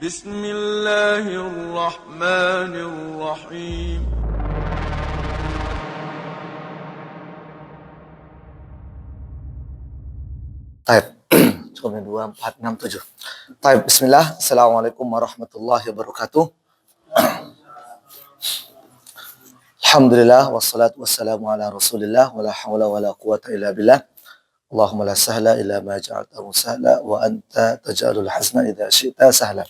بسم الله الرحمن الرحيم. Taib. Cukup 2, 4, 6, 7. Taib. Bismillah. Assalamualaikum warahmatullahi wabarakatuh. Alhamdulillah. Wassalatu wassalamu ala rasulillah. Wa la hawla wa la quwata illa billah. Allahumma la sahla illa ma ja'altahu sahla. Wa anta taj'alul hazna idha syi'ta sahla.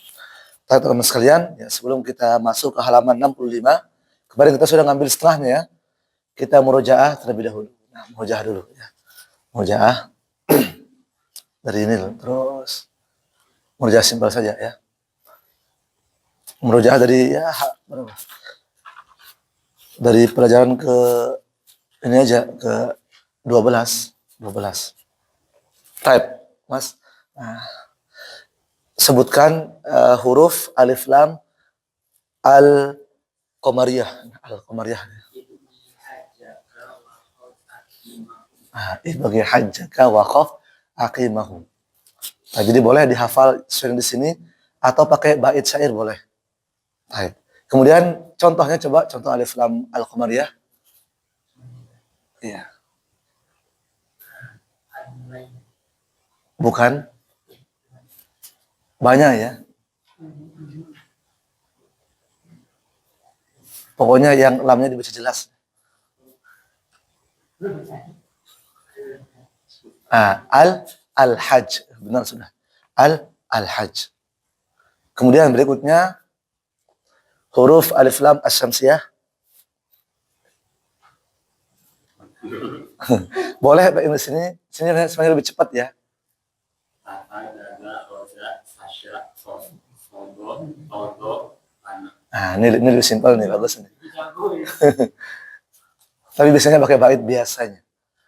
Taib teman-teman sekalian. Ya, sebelum kita masuk ke halaman 65. Kemarin kita sudah ngambil setengahnya ya. Kita murojaah terlebih dahulu. Nah, murojaah dulu ya. Murojaah. Dari ini loh. Terus murojaah simpel saja ya. Murojaah dari ya berapa? Dari pelajaran ke ini aja ke 12. Type, Mas. Nah, sebutkan huruf alif lam al-qamariyah. Al-qamariyah. Bagi hajjaka waqaf aqimahu. Nah, jadi boleh dihafal sesuai di sini atau pakai bait syair boleh. Baik. Kemudian contohnya coba contoh alif lam al-qamariyah. Iya. Bukan? Banyak ya. Pokoknya yang lamnya dibaca jelas. Al-hajj. Benar sudah. Al-hajj. Kemudian berikutnya huruf alif lam asy-syamsiyah. Boleh di sini sebenarnya lebih cepat ya. Ini lebih simpel nih, bagus nih. Tapi biasanya pakai bait biasanya.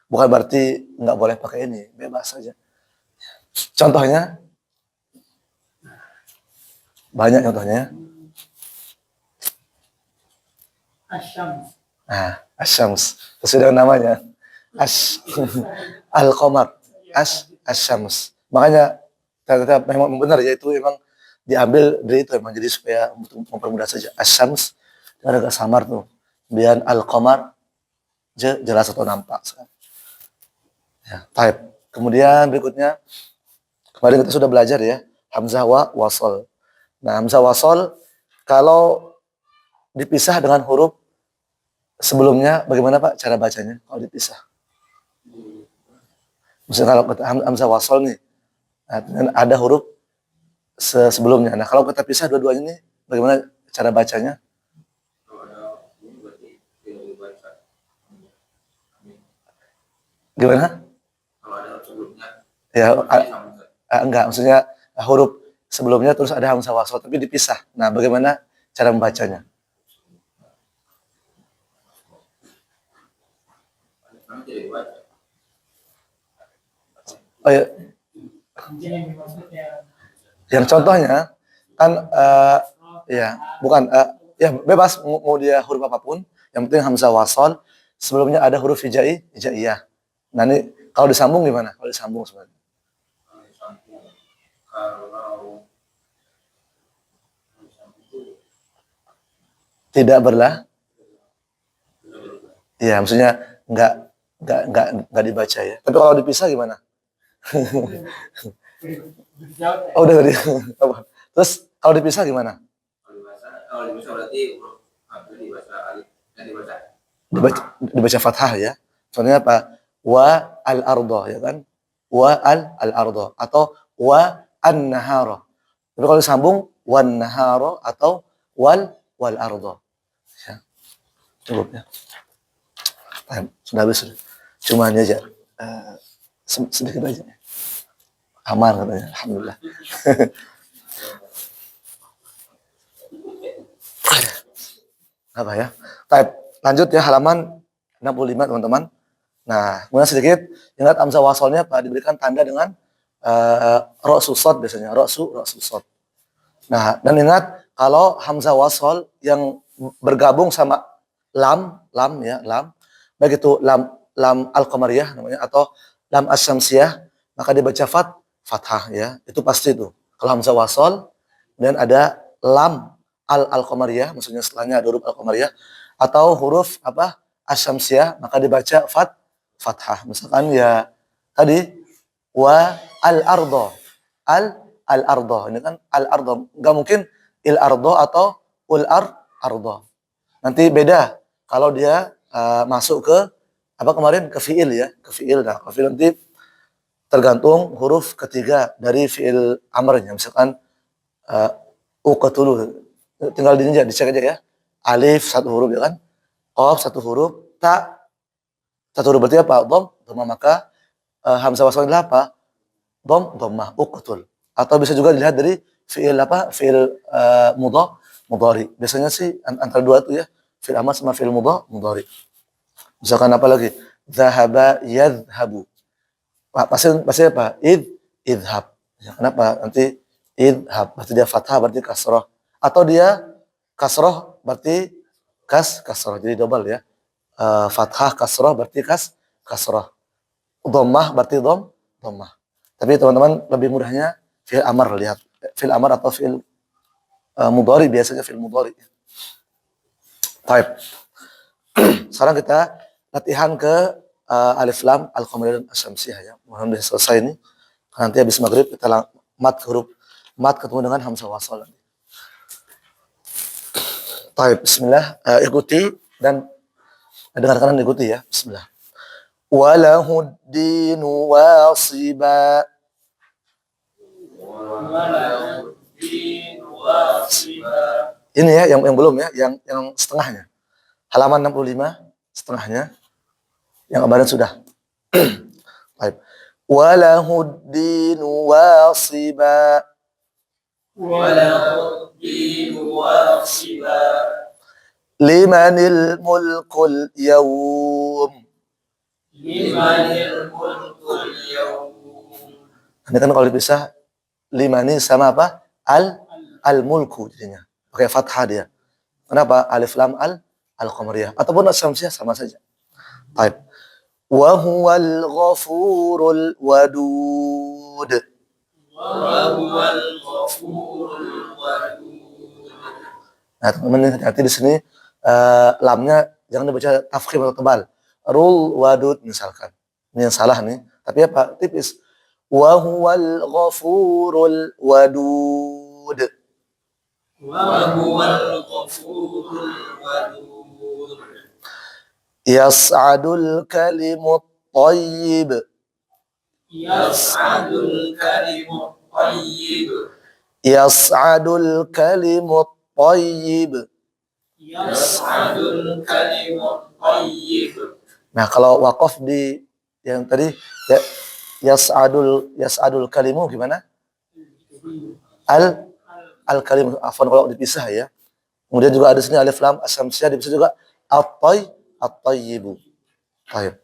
Bukan berarti nggak boleh pakai ini, bebas saja. Contohnya banyak contohnya. Asyams. Sesuai dengan namanya. Al-qamar. Asyams. Makanya ternyata memang benar ya, itu memang diambil dari itu memang jadi supaya untuk mempermudah saja. Asyams agak samar tuh. Kemudian al-qamar jelas atau nampak. Ya, type. Kemudian berikutnya kemarin kita sudah belajar ya, hamzah wa wasol. Nah, hamzah wasol kalau dipisah dengan huruf sebelumnya bagaimana Pak cara bacanya kalau dipisah? Misalnya kalau kita hamzah wasol nih, nah, ada huruf sebelumnya. Nah, kalau kita pisah dua-duanya nih, bagaimana cara bacanya? Gimana? Kalau ada sebelumnya. Ya, enggak, maksudnya huruf sebelumnya terus ada hamzah wasol tapi dipisah. Nah, bagaimana cara membacanya? Oh ya. Yang contohnya kan ya bukan ya bebas mau dia huruf apapun, yang penting hamzah wasol sebelumnya ada huruf hijaiyah. Nah, ini kalau disambung gimana? Kalau disambung sebenarnya. Tidak berlah. Iya, maksudnya enggak dibaca ya. Tapi kalau dipisah gimana? Oh, udah tadi. Terus kalau dipisah gimana? Kalau dipisah berarti dibaca fathah ya. Contohnya apa? Wa al-ardo ya kan? Wa al-ardo atau wa an-nahara. Tapi kalau disambung wan nahara atau wal ardo. Ya. Cukup ya. Sudah habis. Cuma ini aja. Sedikit aja. Aman katanya. Alhamdulillah. Apa ya? Baik, lanjut ya halaman 65 teman-teman. Nah, kemudian sedikit ingat hamzah wasolnya Pak diberikan tanda dengan ro susod biasanya, ro susod. Nah, dan ingat kalau hamzah wasol yang bergabung sama lam ya, lam, baik itu lam al-qamariyah namanya atau lam asy-syamsiyah, maka dibaca fathah ya. Itu pasti itu. Kalau hamzah wasol kemudian ada lam al-qamariyah, maksudnya setelahnya ada huruf al-qamariyah, atau huruf apa asyamsiyah, maka dibaca fathah. Misalkan ya tadi wa al-ardo, al-ardo, ini kan al-ardo, nggak mungkin il-ardo atau ul-ardo. Nanti beda kalau dia masuk ke apa kemarin ke fiil ya, ke fiil. Nah, ke fiil nanti tergantung huruf ketiga dari fiil amrnya. Misalkan uqtulu, tinggal dicek aja ya. Alif satu huruf ya kan, qaf satu huruf, ta satu huruf berarti apa? Dhamma, maka hamzah wasal adalah apa? Dhammah, uqtul. Atau bisa juga dilihat dari fiil apa? Fiil mudhari. Biasanya sih antara dua itu ya, fiil amr sama fiil mudhari. Misalkan apa lagi? Zahaba yadhhabu. Pasti apa? Idhab. Ya, kenapa? Nanti idhab berarti dia fathah berarti kasroh. Atau dia kasroh berarti kasroh. Jadi double ya. Fathah kasroh berarti kasroh. Dhammah berarti dhammah. Tapi teman-teman lebih mudahnya fi'il amr, lihat. Fi'il amr atau fi'il mudhari, biasanya fi'il mudhari. Baik. Sekarang kita latihan ke alif lam al-qamariyah dan asyamsiyah ya. Mudah-mudahan selesai ini. Nanti habis maghrib kita mat huruf mat ketemu dengan hamzah wasal. Baik, bismillah. Ikuti dan dengarkan dan ikuti ya. Bismillah. Walahuddinu wasiba. Ini ya yang belum ya, yang setengahnya. Halaman 65 setengahnya. Yang kemarin sudah. Baik. Walahuddinu wasiba. Walahuddinu wasiba. Limanil mulkul yawm. Limanil mulkul yawm. Ini kan kalau dipisah limani sama apa? Al-mulku jadinya. Pakai fathah dia. Kenapa? Alif lam al-qamariyah. Ataupun asyamsiyah sama saja. Baik. Wa huwal ghafurul wadud. Wa huwal ghafurul wadud. Nah, teman-teman hati-hati di sini lamnya jangan dibaca tafkhim atau tebal. Rul wadud misalkan. Ini yang salah nih. Tapi apa? Tipis. Wa huwal ghafurul wadud. Wa huwal ghafurul wadud. Yas'adul kalimut thayyib. Yas'adul kalimut thayyib. Yas'adul kalimut thayyib. Yas'adul kalimut thayyib. Nah, kalau waqaf di yang tadi ya, yas'adul kalimu gimana? Al-kalimu, afwan kalau dipisah ya. Kemudian juga ada sini alif lam asyamsiyah, dipisah juga at-tayyibu. Baik.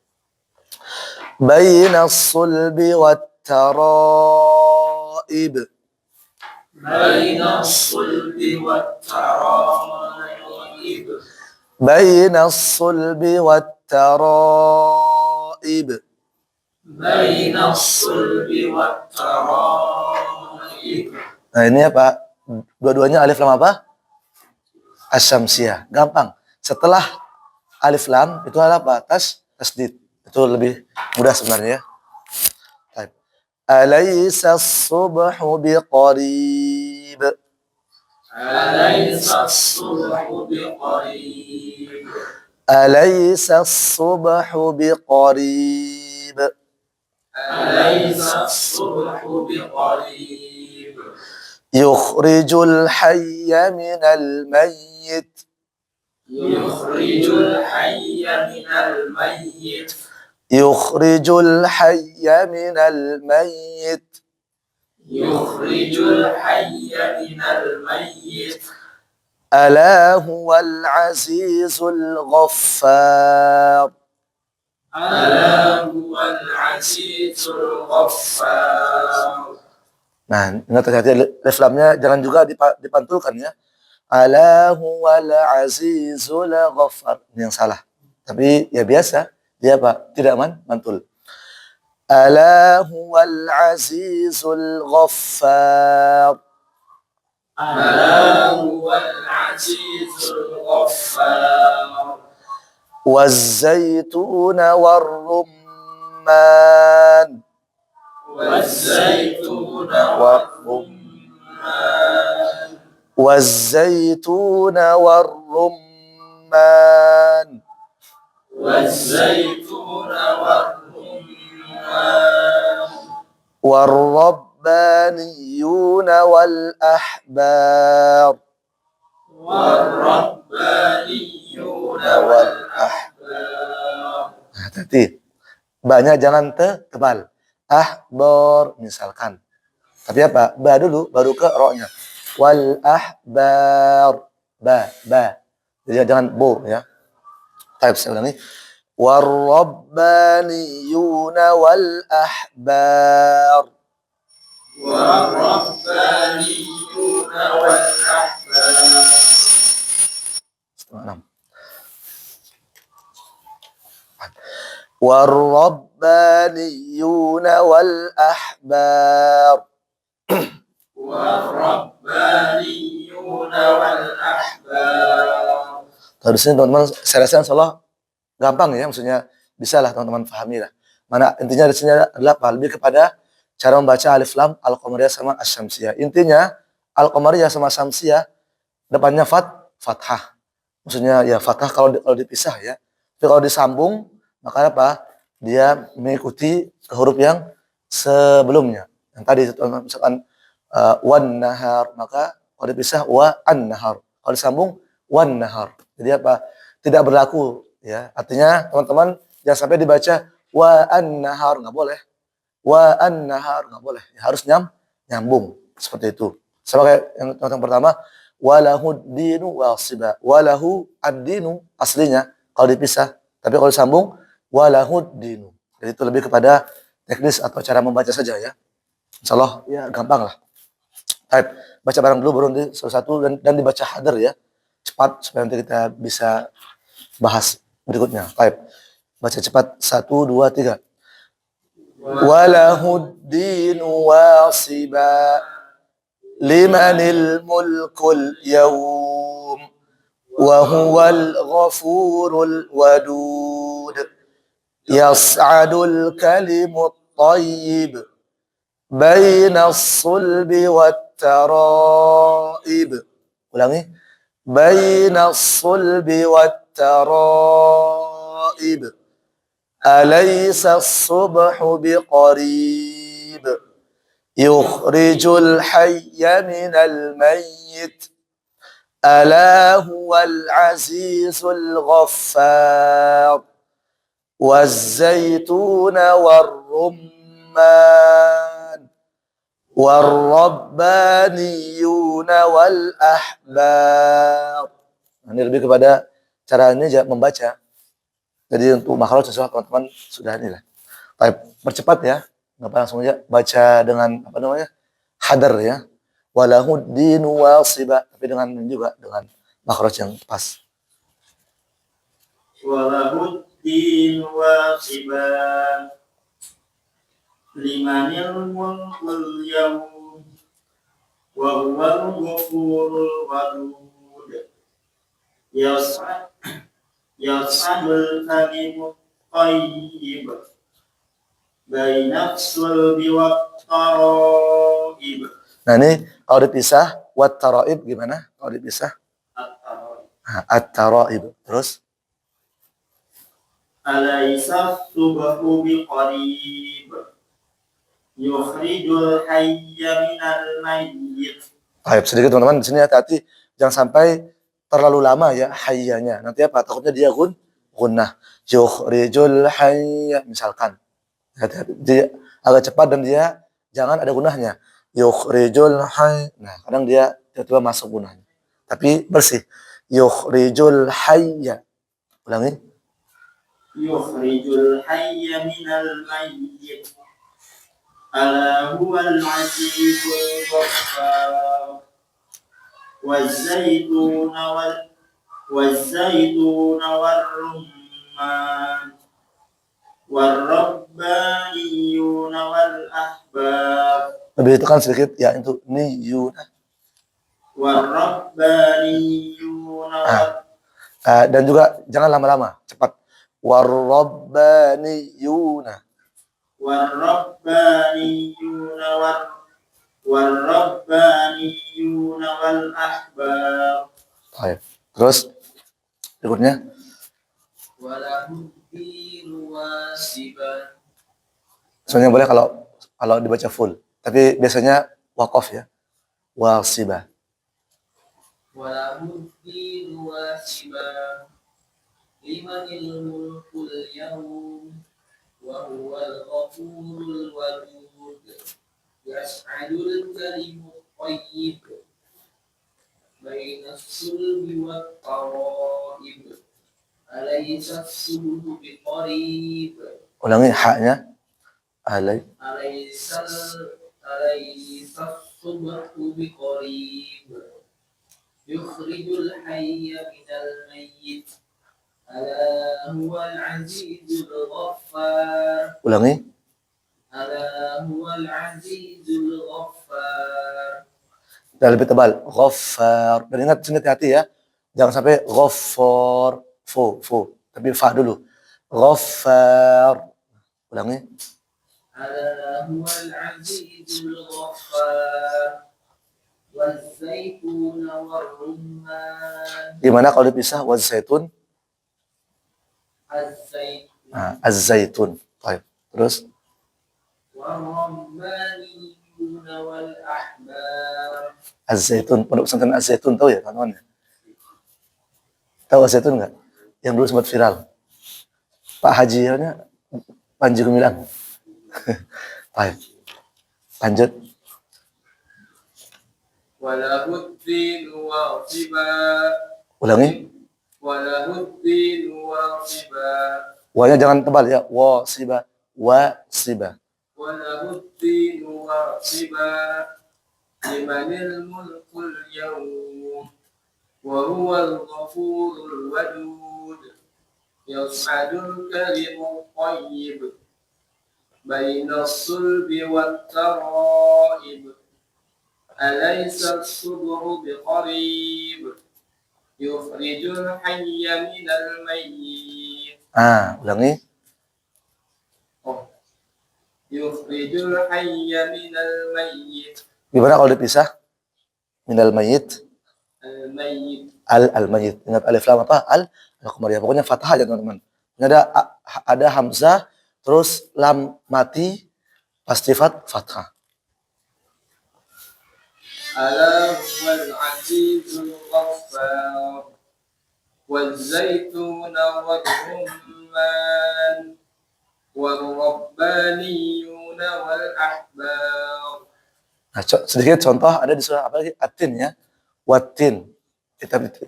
Bainas sulbi wat taraib. Bainas sulbi wat taraib. Bainas sulbi wat taraib. Bainas sulbi wat taraib. Nah, ini apa? Dua-duanya alif lam apa? Asyamsiyah. Gampang. Setelah alif lam itu adalah apa? Tasdid. Itu lebih mudah sebenarnya. Baik. Alaysa as-subhu biqarib. Alaysa as-subhu biqarib. Alaysa as-subhu biqarib. Alaysa as-subhu biqarib. Yukhrijul hayya minal mayyit. Yukhrijul hayya minal mayyit. Yukhrijul hayya minal mayyit. Yukhrijul hayya minal mayyit. Ala huwal azizul ghaffar. Ala huwal azizul ghaffar. Nah, ingat hati-hati alif lamnya jangan juga dipantulkan ya. Ala huwal azizul ghaffar. Ini yang salah. Tapi ya biasa, dia apa? Tidak mantul. Ala huwal azizul ghaffar. ألا هو العزيز الغفار والزيتون والرمان والزيتون والرمان والزيتون والرمان والزيتون والرمان والربانيون والأحبار والربانيون والأحبار. Hati-hati. Ba-nya jangan tebal. Ahbar misalkan. Tapi apa? Ba dulu baru ke ro-nya. Wal ahbar. Ba. Jadi jangan bo ya. Type saya ulangi. والربانيون والأحبار والربانيون والأحبار. والربانيون والأحبار والربانيون والأحبار. Terus ini teman-teman, saya rasa insyaallah gampang ya, maksudnya bisa lah teman-teman pahami lah. Mana intinya di sini adalah lebih kepada cara membaca alif lam al-qamariyah sama asy-syamsiyah. Intinya al-qamariyah sama syamsiyah depannya fathah. Maksudnya ya fathah kalau dipisah ya. Tapi kalau disambung maka apa? Dia mengikuti huruf yang sebelumnya. Yang tadi misalkan wan nahar, maka kalau dipisah wa an nahar. Kalau disambung wan nahar. Jadi apa? Tidak berlaku ya. Artinya teman-teman jangan sampai dibaca wa an nahar, enggak boleh. Wa an nahar enggak boleh. Ya, harus nyambung seperti itu. Sama kayak yang pertama walahu dinu wasiba. Walahu ad-dinu aslinya kalau dipisah, tapi kalau disambung walahu dinu. Jadi itu lebih kepada teknis atau cara membaca saja ya. Insyaallah ya gampang lah. Baik, baca bareng dulu baru nanti satu-satu dan dibaca hadir ya. Cepat supaya nanti kita bisa bahas berikutnya. Baik. Baca cepat 1 2 3. Walahuddinu wasiba limanil mulkul yawm wa huwal ghafurul wadud yas'adul kalimut thayyib bainas sulbi wat taraib. Ulangi. Bainas sulbi wat taraib. Alaysa as-subhu biqarib. Yukhrijul hayya minal mayyit. Ala huwal azizul ghaffar. Waz-zaytuna war-rumman. War-rabbaniyuna wal-ahbar. Ini lebih kepada cara ini membaca. Jadi untuk makhraj sesuatu teman-teman sudah inilah. Baik, percepat ya. Enggak langsung aja baca dengan apa namanya? Hadar ya. Walahuddinu wasiba, tapi dengan juga dengan makhraj yang pas. Walahuddinu wasiba limanil mulkul yawm wa huwal ghafurul wadud yas'adul kalimut thayyib bainas sulbi wat taraib. Nah ini kalau dipisah wat taraib gimana? Kalau dipisah at-taraib. Terus alaysa subhu biqarib yukhrijul hayya minal mayyit. Baik, sedikit teman-teman di sini hati-hati jangan sampai terlalu lama ya hayyanya. Nanti apa? Takutnya dia gunnah. Yukhrijul hayya misalkan. Hati-hati. Dia agak cepat dan dia jangan ada gunnahnya. Yukhrijul hayya. Nah, kadang dia tiba-tiba masuk gunnahnya. Tapi bersih. Yukhrijul hayya. Ulangi. Yukhrijul hayya minal mayyit. Ala huwal azizul ghaffar. Waz-zaytuna war-rumman war-rabbaniyuna wal-ahbar. Lebih itu kan sedikit ya itu niyuna. والربانيون Dan juga jangan lama-lama, cepat. Warrabbaniyuna. والربانيون والربانيون والأحبار. Baik. Terus berikutnya. ولهم الدين واسبا. Sebenarnya boleh kalau dibaca full, tapi biasanya waqaf ya. Wasiba. ولهم الدين واسبا لمن الملك اليوم وهو الغفور الودود يسعد الكلم الطيب بين الصلب والترائب أليس الصلب بقريب. Ulangi haknya. أليس الصبح بقريب يخرج الحي من الميت ألا هو العزيز الغفار. Ulangi. ألا هو العزيز الغفار. Dan lebih tebal. Ghaffar. Dan ingat sini hati-hati ya. Jangan sampai ghaffar. Fu. Tapi fa dulu. Ghaffar. Ulangi. ألا هو العزيز الغفار والزيتون والرمان. Gimana kalau dipisah wazaitun? الزيتون. Az-zaitun. Baik. Terus والربانيون والأحبار. Az-zaitun, pondok pesantren Az-zaitun tahu ya kawan-kawan? Tahu Az-zaitun enggak? Yang dulu sempat viral. Pak Haji-nya Panji Gumilang. Baik. Lanjut. وله الدين واصبا. Ulangi. وله الدين واصبا. Wa-nya jangan tebal ya. Wasiba. Wasiba. وله الدين واصبا لمن الملك اليوم وهو الغفور الودود يصعد الكلم الطيب بين الصلب والترائب أليس الصبح بقريب يخرج الحي من الميت. Ulangi. يخرج الحي من الميت. Gimana kalau dipisah? Minal mayyit. الميت. Al-mayyit. Ingat alif lam apa? Al-qamariyah. Pokoknya fathah aja teman-teman. Ini ada hamzah, terus lam mati, pasti fathah. ألا هو العزيز الغفار والزيتون والرمان والربانيون والأحبار. Nah, sedikit contoh ada di surah apa lagi? Atin ya. Watin.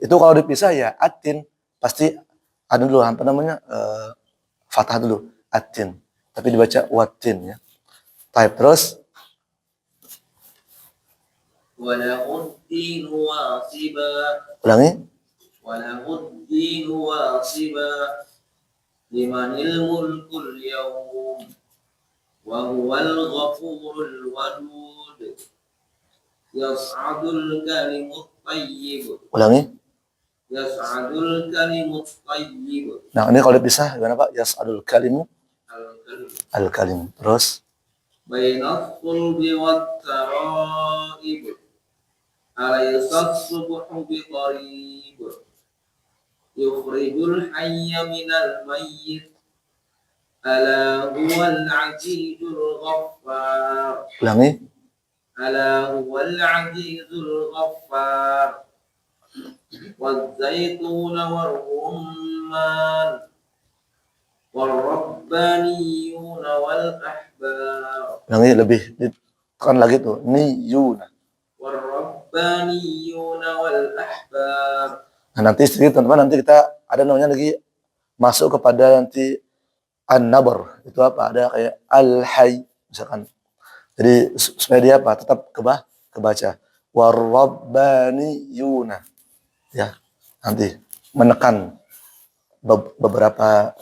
Itu kalau dipisah ya atin pasti ada dulu apa namanya? Fathah dulu. Atin. Tapi dibaca watin ya. Type terus. وله الدين واصبا. Ulangi. وله الدين واصبا لمن الملك اليوم وهو الغفور الودود يصعد الكلم الطيب. Ulangi. يصعد الكلم الطيب. Nah, ini kalau dipisah gimana Pak? Yas'adul kalimu al-kalim. Terus بين الصلب والترائب أليس الصبح بقريب يخرج الحي من الميت ألا هو العزيز الغفار. ulangi. ألا هو العزيز الغفار والزيتون والرمان والربانيون والأحبار. Ulangi lebih ditekan lagi tuh. Niyuna. والربانيون والأحبار. Nah, nanti sedikit teman-teman, nanti kita ada namanya lagi masuk kepada nanti an-nabr. Itu apa? Ada kayak al-hayy misalkan. Jadi supaya dia apa? Tetap kebaca. Warrabbaniyuna. Ya, nanti menekan beberapa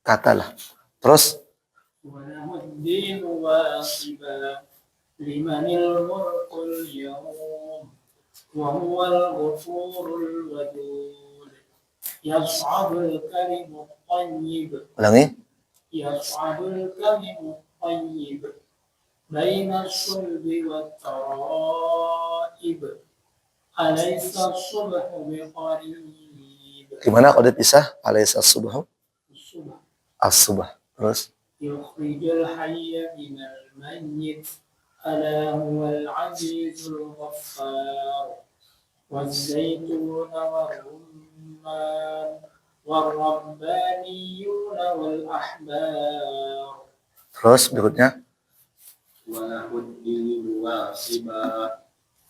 kata lah. Terus وله الدين واصبا لمن الملك اليوم وهو الغفور الودود يصعد الكلم الطيب Ulangi. يصعد الكلم الطيب بين الصلب والترائب أليس الصبح بقريب Gimana kalau dipisah? Alaisa subhu الصبح as-subh. Terus يخرج الحي من الميت ألا هو العزيز الغفار والزيتون والرمان والربانيون والأحبار berikutnya. وله الدين واصبا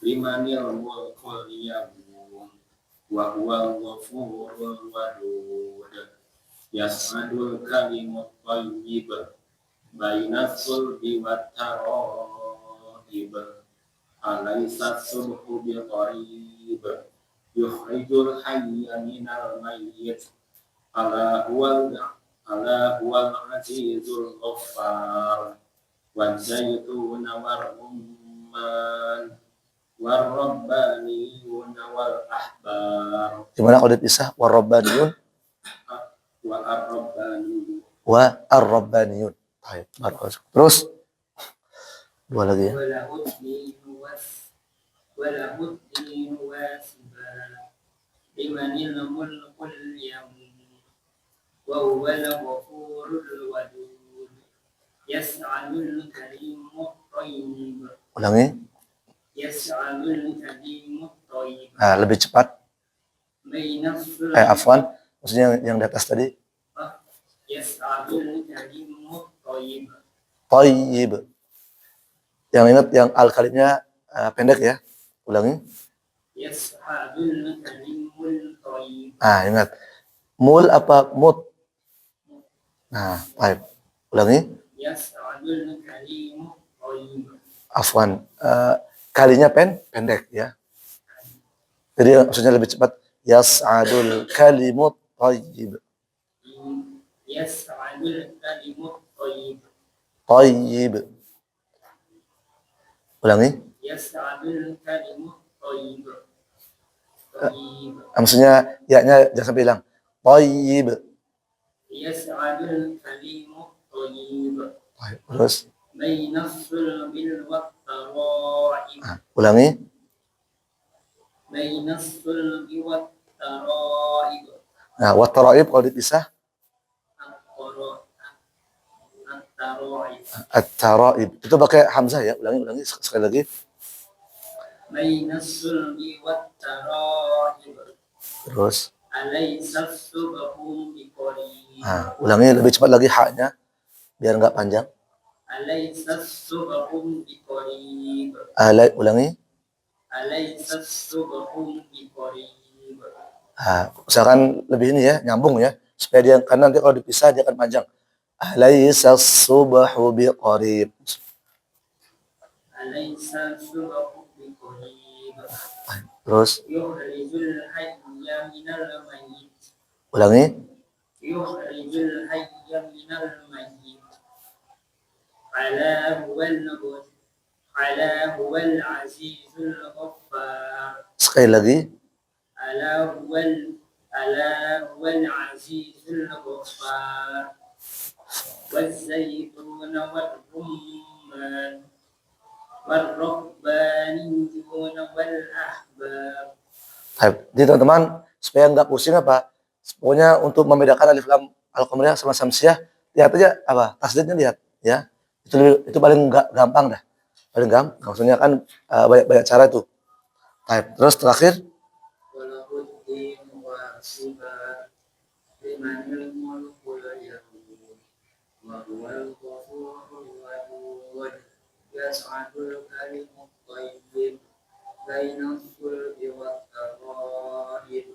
لمن الملك اليوم وهو الغفور الودود يسعد الكلم الطيب بين الصلب والترائب أليس الصبح بقريب يخرج الحي من الميت ألا هو العزيز الغفار والزيتون والرمان والربانيون والأحبار Gimana kalau dipisah? Warabbaniyun والربانيون wa ar-rabbaniyun. Baik, bagus. Terus dua lagi ya. وله الدين واسبا لمن الملك اليوم وهو الغفور الودود يسعد الكريم الطيب Ulangi. يسعد الكريم الطيب Nah, lebih cepat. بين الصلب Afwan. Maksudnya yang di atas tadi. يسعد الكريم الطيب Thayyib. Yang ingat yang al-kalimnya pendek ya. Ulangi. يسعد الكريم الطيب Ingat. Mul apa mut? Nah, baik. Ulangi. يسعد الكريم الطيب Afwan. Kalinya pendek ya. Jadi maksudnya lebih cepat. Yas'adul kalimut thayyib. يسعد الكلم الطيب Thayyib. Ulangi. يسعد الكلم الطيب طيب Maksudnya ya-nya jangan sampai hilang. Thayyib. يسعد الكلم الطيب Baik, terus. بين الصلب والترائب Ulangi. بين الصلب والترائب Nah, wat taraib kalau dipisah الترائب at-taraib. Itu pakai hamzah ya. Ulangi sekali lagi. بين الصلب والترائب Terus. أليس الصبح بقريب Nah, ulangi lebih cepat lagi haknya biar enggak panjang. أليس الصبح بقريب Ulangi. أليس الصبح بقريب Usahakan lebih ini ya, nyambung ya. Supaya dia karena nanti kalau dipisah dia akan panjang. Alaisa subhu biqarib. أليس الصبح بقريب Terus يخرج الحي من الميت ulangi. يخرج الحي من الميت ألا هو العزيز الغفار Sekali lagi. ألا هو العزيز الغفار والزيتون والرمان والربانيون والأحبار. Jadi teman-teman supaya nggak pusing apa, pokoknya untuk membedakan alif lam al-qamariyah sama samsiah, lihat aja apa tasdidnya lihat ya. Itu paling nggak gampang dah. Paling gampang. Maksudnya kan banyak cara itu. Terus terakhir.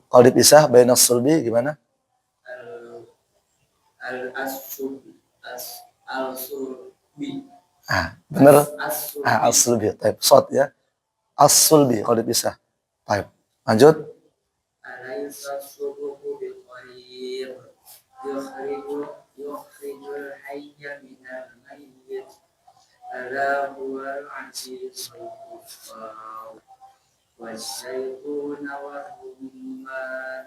Kalau dipisah bainas sulbi gimana? Al-sulbi. Benar. As-sulbi. Short ya. As-sulbi kalau dipisah. Lanjut. Alaysa as-subhu bil-qarib yukhrijul hayya minal mayyit ala huwal azizul ghaffar والزيتون والرمان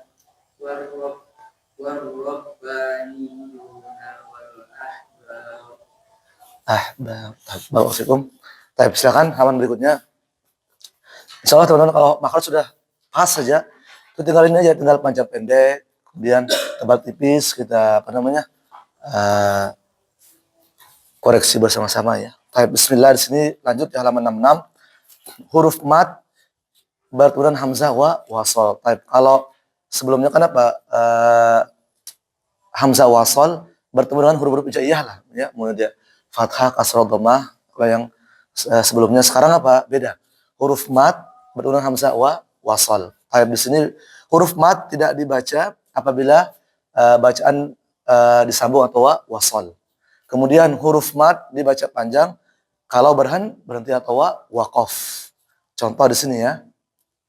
والرب والربانيون والأحبار. Barakallahu. Baik, silakan halaman berikutnya. Insya Allah teman-teman kalau makro sudah pas saja, itu tinggal ini aja, tinggal panjang pendek, kemudian tebal tipis, kita koreksi bersama-sama ya. Baik, Bismillah di sini lanjut di halaman 66. Huruf mat berturunan hamzah wa wasol. Baik, kalau sebelumnya kan apa? Hamzah wasol bertemu dengan huruf-huruf hijaiyah lah ya, mulai dia fathah, kasrah, dhammah. Kalau yang sebelumnya, sekarang apa? Beda. Huruf mat berturunan hamzah wa wasol. Baik, di sini huruf mat tidak dibaca apabila bacaan disambung atau wasol. Kemudian huruf mat dibaca panjang kalau berhenti atau waqaf. Contoh di sini ya.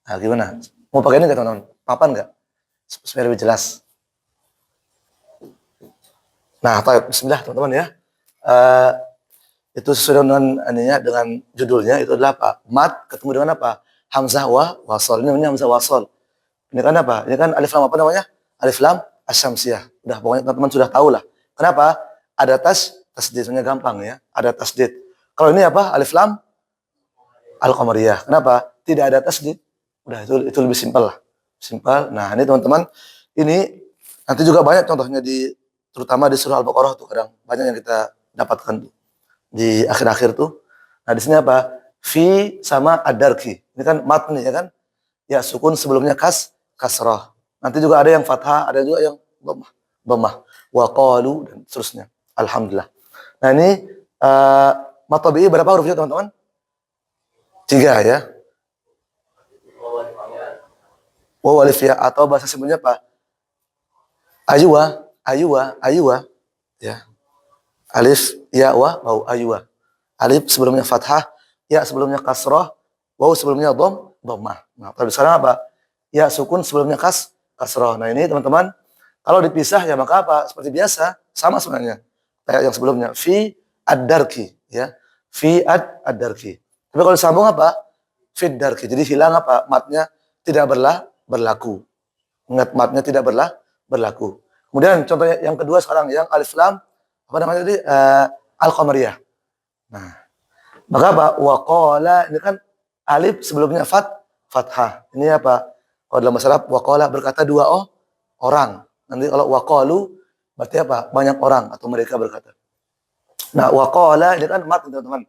Nah, gimana? Mau pakai ini nggak teman-teman? Papan nggak? Supaya lebih jelas. Nah, bismillah teman-teman ya. Itu sesuai dengan judulnya, itu adalah apa? Mat ketemu dengan apa? Hamzah wa wasol. Ini namanya hamzah wasol. Ini kan apa? Ini kan alif lam apa namanya? Alif lam asy-syamsiyah. Udah pokoknya teman-teman sudah tahu lah. Kenapa? Ada tasdid, sebenarnya gampang ya. Ada tasdid. Kalau ini apa? Alif lam al-qamariyah. Kenapa? Tidak ada tasdid. Udah itu lebih simpel lah. Simpel. Nah, ini teman-teman, ini nanti juga banyak contohnya terutama di surah Al-Baqarah tuh, kadang banyak yang kita dapatkan tuh di akhir-akhir tuh. Nah, di sini apa? Fi sama ad-darki. Ini kan mat nih ya kan? Ya, sukun sebelumnya kasrah. Nanti juga ada yang fathah, ada juga yang dhammah. Wa qalu dan seterusnya. Alhamdulillah. Nah, ini mat tabi'i berapa hurufnya teman-teman? 3 ya. Waw alif ya, atau bahasa sebelumnya apa? Ayuwa ya. Alif ya waw ayuwa. Alif sebelumnya fathah, ya sebelumnya kasrah, waw sebelumnya dhammah. Nah, pada sekarang apa? Ya sukun sebelumnya kasrah. Nah, ini teman-teman, kalau dipisah ya maka apa? Seperti biasa, sama sebenarnya. Kayak yang sebelumnya, fi ad-darki ya. Fi ad-darki. Tapi kalau disambung apa? Fi ad-darki. Jadi hilang apa? Matnya tidak berlaku. Ingat, matnya tidak berlaku. Kemudian contoh yang kedua sekarang, yang alif lam apa namanya tadi? Al-qamariyah. Nah, maka apa? Wa qala, ini kan alif sebelumnya fathah. Ini apa? Kalau dalam bahasa Arab, wa qala berkata dua orang. Nanti kalau wa qalu berarti apa? Banyak orang atau mereka berkata. Nah, wa qala ini kan mat teman-teman.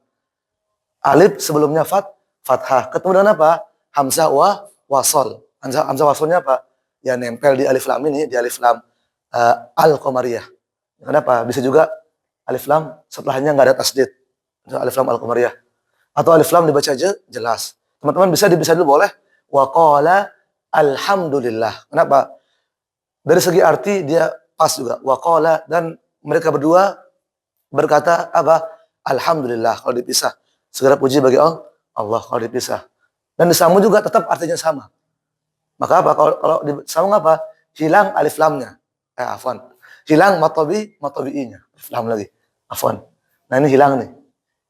Alif sebelumnya fathah. Ketemu dengan apa? Hamzah wa wasol. Hamzah wasolnya apa? Ya nempel di alif lam ini, di alif lam al-qamariyah. Kenapa? Bisa juga alif lam setelahnya nggak ada tasdid. Alif lam al-qamariyah. Atau alif lam dibaca aja jelas. Teman-teman bisa dulu boleh. Wa qala alhamdulillah. Kenapa? Dari segi arti dia pas juga. Wa qala, dan mereka berdua berkata apa? Alhamdulillah. Kalau dipisah, segera puji bagi Allah kalau dipisah. Dan disambung juga tetap artinya sama. Maka apa? Kalau disambung apa? Hilang alif lamnya. Afwan. Hilang matobi'inya. Alif lam lagi. Afwan. Nah, ini hilang nih.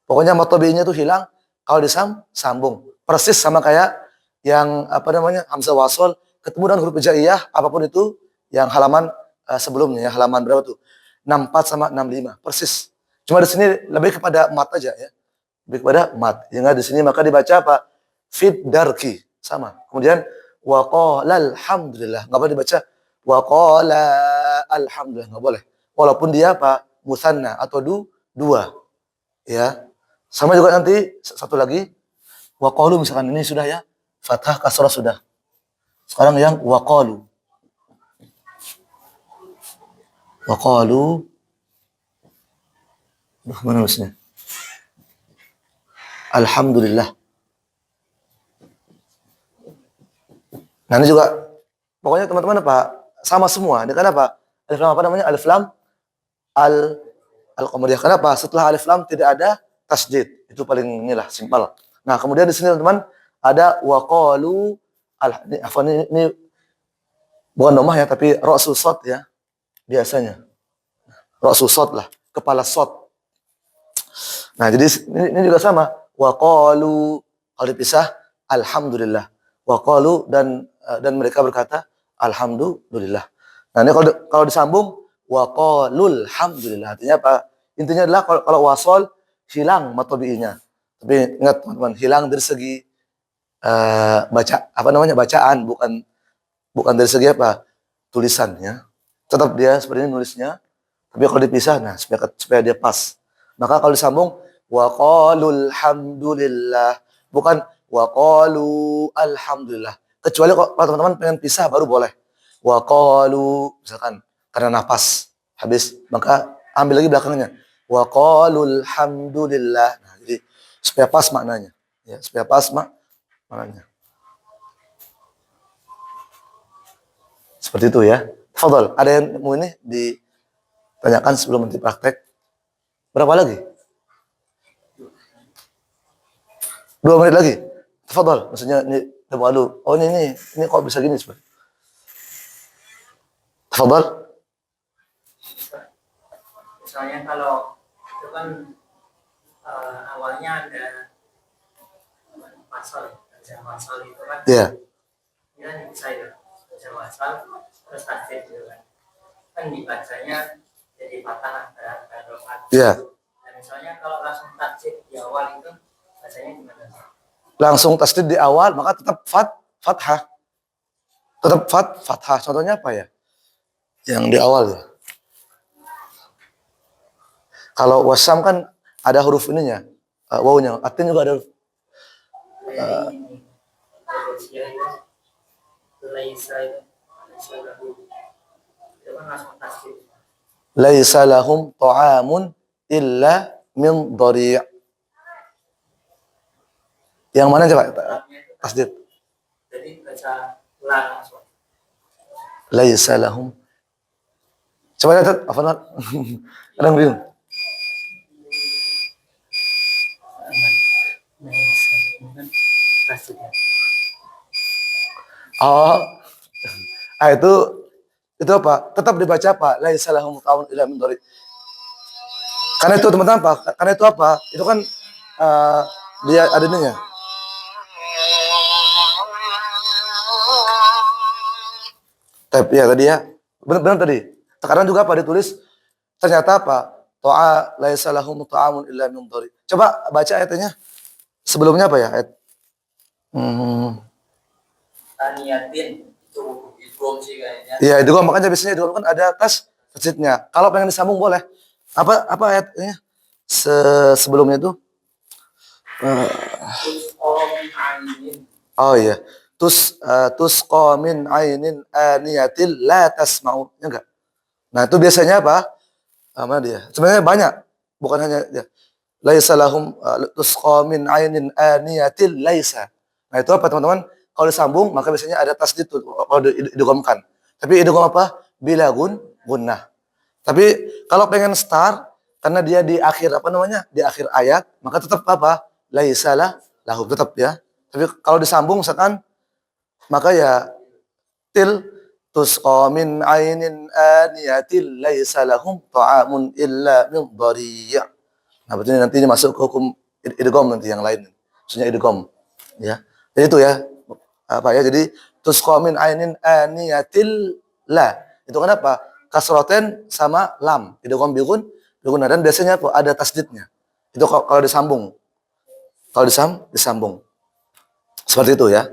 Pokoknya matobi'inya itu hilang kalau disambung. Persis sama kayak yang apa namanya? Hamzah wasol ketemu dengan huruf hijaiyah apapun itu, yang halaman sebelumnya ya, halaman berapa tuh? 64 sama 65. Persis. Cuma di sini lebih kepada mat aja ya. Lebih kepada mat. Yang di sini maka dibaca apa? Fid darki. Sama. Kemudian wa qala alhamdulillah. Enggak boleh dibaca wa qala alhamdulillah, enggak boleh. Walaupun dia apa? Musanna atau dua. Ya. Sama juga nanti satu lagi wa qalu, misalkan ini sudah ya. Fathah kasrah sudah. Sekarang yang wa qalu. Wa qalu. Mana maksudnya? Alhamdulillah. Nah, ini juga pokoknya teman-teman apa? Sama semua. Ini kan apa? Alif lam apa namanya? Alif lam al-qamariyah. Kenapa? Setelah alif lam tidak ada tasdid. Itu paling inilah simpel. Nah, kemudian di sini teman-teman ada wa qalu ini bukan domah ya, tapi ra'sul shad ya. Biasanya. Ra'sul shad lah, kepala shad. Nah, jadi ini juga sama. Wa qalu, kalau dipisah alhamdulillah. wa qalu dan mereka berkata alhamdulillah. Nah, ini kalau disambung wa qalul hamdulillah artinya apa? Intinya adalah kalau wasol hilang matobi'inya. Tapi ingat teman-teman, hilang dari segi bacaan, bukan dari segi apa? Tulisannya. Tetap dia seperti ini nulisnya, tapi kalau dipisah, nah supaya dia pas. Maka kalau disambung wa qalul hamdulillah, bukan wa qalu alhamdulillah. Kecuali kalau teman-teman pengen pisah baru boleh. Wa qalu misalkan karena nafas habis, maka ambil lagi belakangnya. Wa qalul hamdulillah. Nah, jadi supaya pas maknanya. Ya, supaya pas maknanya. Seperti itu ya. Fadhal, ada yang mau ini ditanyakan sebelum nanti praktek? Berapa lagi? 2 menit lagi. Fadhal, maksudnya ini malu. Oh ini kok bisa gini sebenarnya? Fadhal. Misalnya kalau itu kan awalnya ada pasal itu kan. Iya. Ini kan bisa ya, baca pasal terus tasdid gitu kan dibacanya jadi patah antara rokaat. Iya. Dan misalnya kalau langsung tasdid di awal itu bacanya gimana? Langsung tasdid di awal maka tetap fathah. Tetap fathah. Contohnya apa ya? Yang di awal ya. Kalau wasam kan ada huruf ininya, wawunya. Atin juga ada huruf. Laisa lahum ta'amun illa min dhari'. Yang mana coba? Tasdid. Jadi baca la langsung. Laisa lahum. Coba lihat apa nak? Kadang bingung. Oh, itu apa? Tetap dibaca apa? Laisa lahum ta'amun illa min dhari'. Karena itu teman-teman apa? Karena itu apa? Itu kan dia ada ininya. Tapi ya tadi ya, benar tadi. Sekarang juga apa ditulis? Ternyata apa? To'a laisa lahum ta'amun illa min dhari'. Coba baca ayatnya. Sebelumnya apa ya? Ayat. Taniyatin itu idgham sih kayaknya. Iya, idgham makanya biasanya idgham kan ada atas tasdidnya. Kalau pengen disambung boleh. Apa ayatnya? Sebelumnya itu oh iya. Tusqa min ainin aniyatil la tasma'u. Ya enggak? Nah, itu biasanya apa? Mana dia? Sebenarnya banyak. Bukan hanya ya. Laisa lahum tusqa min ainin aniyatil laisa. Nah, itu apa teman-teman? Kalau disambung maka biasanya ada tasdid tuh kalau idghamkan. Tapi idgham apa? Bila gunnah. Tapi kalau pengen start karena dia di akhir di akhir ayat, maka tetap apa? Laisa lahum tetap ya. Tapi kalau disambung misalkan maka ya til tusqa min ainin aniyatil laisa lahum ta'amun illa min dhari'. Nah, berarti nanti ini masuk ke hukum idgham nanti yang lain. Maksudnya idgham ya. Jadi itu ya. Apa ya? Jadi tusqa min ainin aniyatil la. Itu kan apa? Kasroten sama lam. Idgham bigun dan biasanya apa? Ada tasdidnya. Itu kalau disambung. Kalau disambung. Seperti itu ya.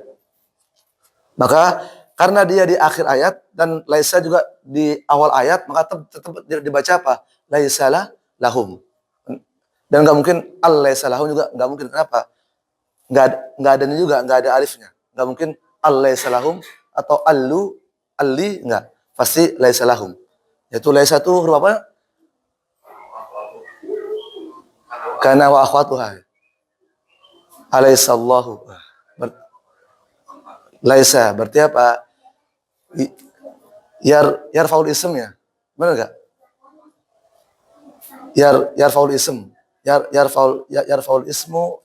Maka karena dia di akhir ayat dan laisa juga di awal ayat, maka tetap dibaca apa? Laisa lahum. Dan nggak mungkin al-laisa lahum juga nggak mungkin. Kenapa? Nggak ada juga, nggak ada alifnya. Nggak mungkin al-laisa lahum atau alli nggak. Pasti laisa lahum. Yaitu laisa itu huruf apa? Kana wa akhwatuha. Alaisallahu. Laisa berarti apa? Yarfaul ism ya. Benar enggak? Yarfaul ism. Yarfaul ismu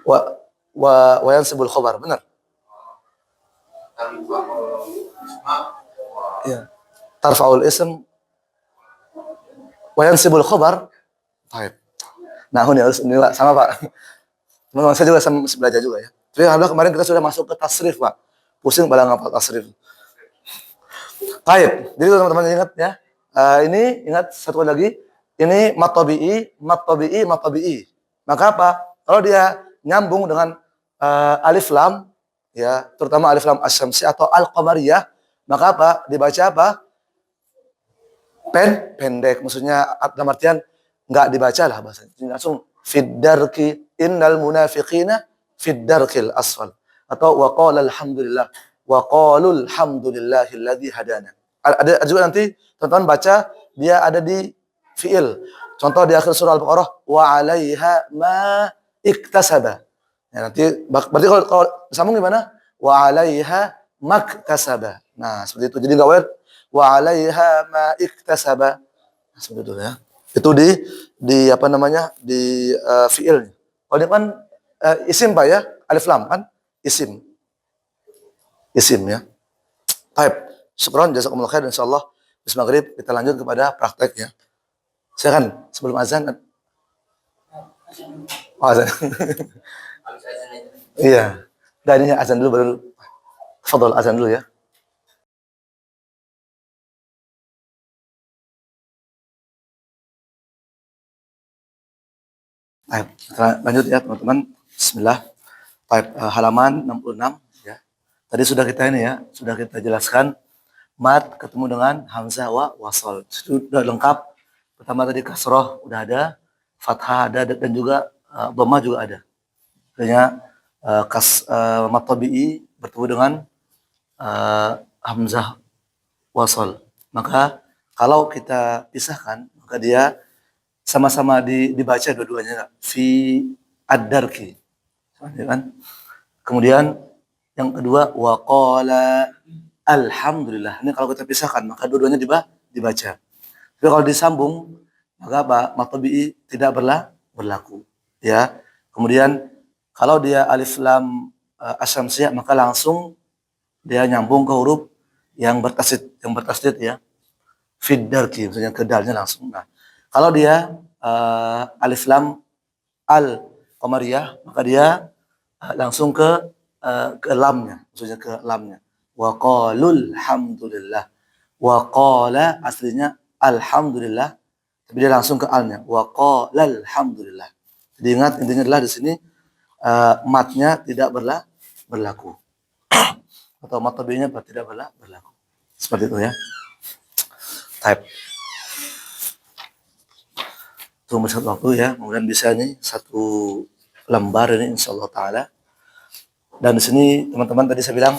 wa yansibul khabar. Benar? Ya. Tarfaul ism wa yansibul khabar. Baik. Nah, ini harus sama Pak. Teman-teman saya juga belajar juga ya. Tapi alhamdulillah kemarin kita sudah masuk ke tasrif, Pak. Pusing pada ngapal tasrif. Baik, jadi teman-teman ingat ya. Ini ingat satu lagi. Ini mat tabi'i. Maka apa? Kalau dia nyambung dengan alif lam, ya, terutama alif lam asy-syamsi atau al-qamariyah, maka apa? Dibaca apa? Pendek. Maksudnya dalam artian nggak dibaca lah bahasanya. Langsung fiddarki innal munafiqina fiddarkil asfal. Atau waqala alhamdulillah wa qalul hamdulillahilladzi hadana. Ada juga nanti teman-teman baca dia ada di fiil. Contoh di akhir surah Al-Baqarah wa 'alaiha ma iktasaba. Ya, nanti berarti kalau disambung gimana? Wa 'alaiha maktasaba. Nah, seperti itu. Jadi enggak boleh wa 'alaiha ma iktasaba. Nah, seperti itu ya. Itu di apa namanya? Di fiil. Kalau ini kan isim Pak ya, alif lam kan isim. Isim ya. Baik. Syukran jazakumullah khair insyaallah. Habis maghrib kita lanjut kepada prakteknya. Silakan sebelum azan. Oh, azan. Iya. Dan ini azan dulu baru. Fadhol azan dulu ya. Baik, kita lanjut ya teman-teman. Bismillah. Baik, halaman 66 ya. Tadi sudah kita ini ya, sudah kita jelaskan mat ketemu dengan hamzah wa wasal. Sudah lengkap. Pertama tadi kasroh udah ada, fathah ada dan juga dhamma juga ada. Artinya mat tabi'i bertemu dengan hamzah wasal. Maka kalau kita pisahkan, maka dia sama-sama dibaca dua-duanya fi ad-darki. Kan? Kemudian yang kedua waqala alhamdulillah. Ini kalau kita pisahkan maka dua-duanya dibaca. Tapi kalau disambung maka apa? Mat tabi'i tidak berlaku. Ya. Kemudian kalau dia alif lam asy-syamsiyah maka langsung dia nyambung ke huruf yang bertasydid ya. Fid darki, maksudnya ke dalnya langsung. Nah, kalau dia alif lam al qamariyah maka dia langsung ke lamnya, maksudnya ke lamnya. Wa qalul hamdulillah. Wa qala aslinya alhamdulillah, tapi dia langsung ke alnya. Wa qalal hamdulillah. Jadi ingat intinya adalah di sini matnya tidak berlaku. Atau mat tabi'inya tidak berlaku. Seperti itu ya. Type. Tunggu satu waktu ya, kemudian bisa nih satu lembar ini insyaallah taala. Dan di sini teman-teman tadi saya bilang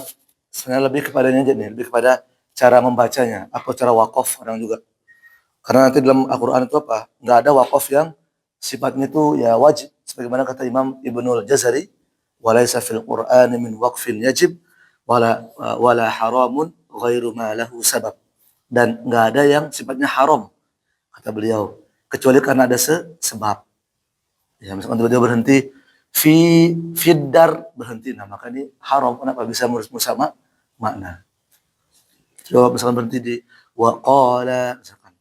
sebenarnya lebih kepada ini aja nih, lebih kepada cara membacanya atau cara wakaf orang juga. Karena nanti dalam Al-Qur'an itu apa? Enggak ada wakaf yang sifatnya itu ya wajib sebagaimana kata Imam Ibnul Jazari, "Walaisa fil Qur'ani min waqfin yajib wala haramun ghairu ma lahu sabab." Dan enggak ada yang sifatnya haram kata beliau kecuali karena ada sebab. Ya, misalkan dia berhenti fiddar berhenti, nah maka ini haram. Kenapa? Bisa merusak sama makna. Coba misalkan berhenti di waqala misalkan,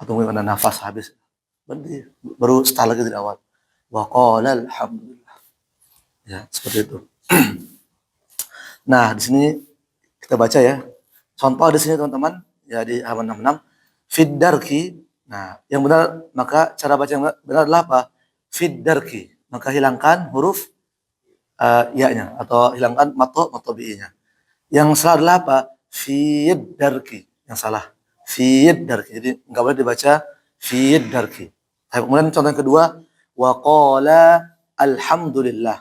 atau mungkin karena nafas habis berhenti, baru start lagi dari awal. Waqala alhamdulillah. Ya, seperti itu. Nah, di sini kita baca ya. Contoh di sini teman-teman, ya di halaman 66 fiddarki. Nah, yang benar maka cara baca yang benar adalah apa? Fiddarki. Maka hilangkan huruf ya-nya atau hilangkan mat tabi'inya. Yang salah adalah apa? Fiddarki. Yang salah. Fiddarki. Jadi enggak boleh dibaca fiddarki. Kemudian contoh yang kedua wa qala alhamdulillah.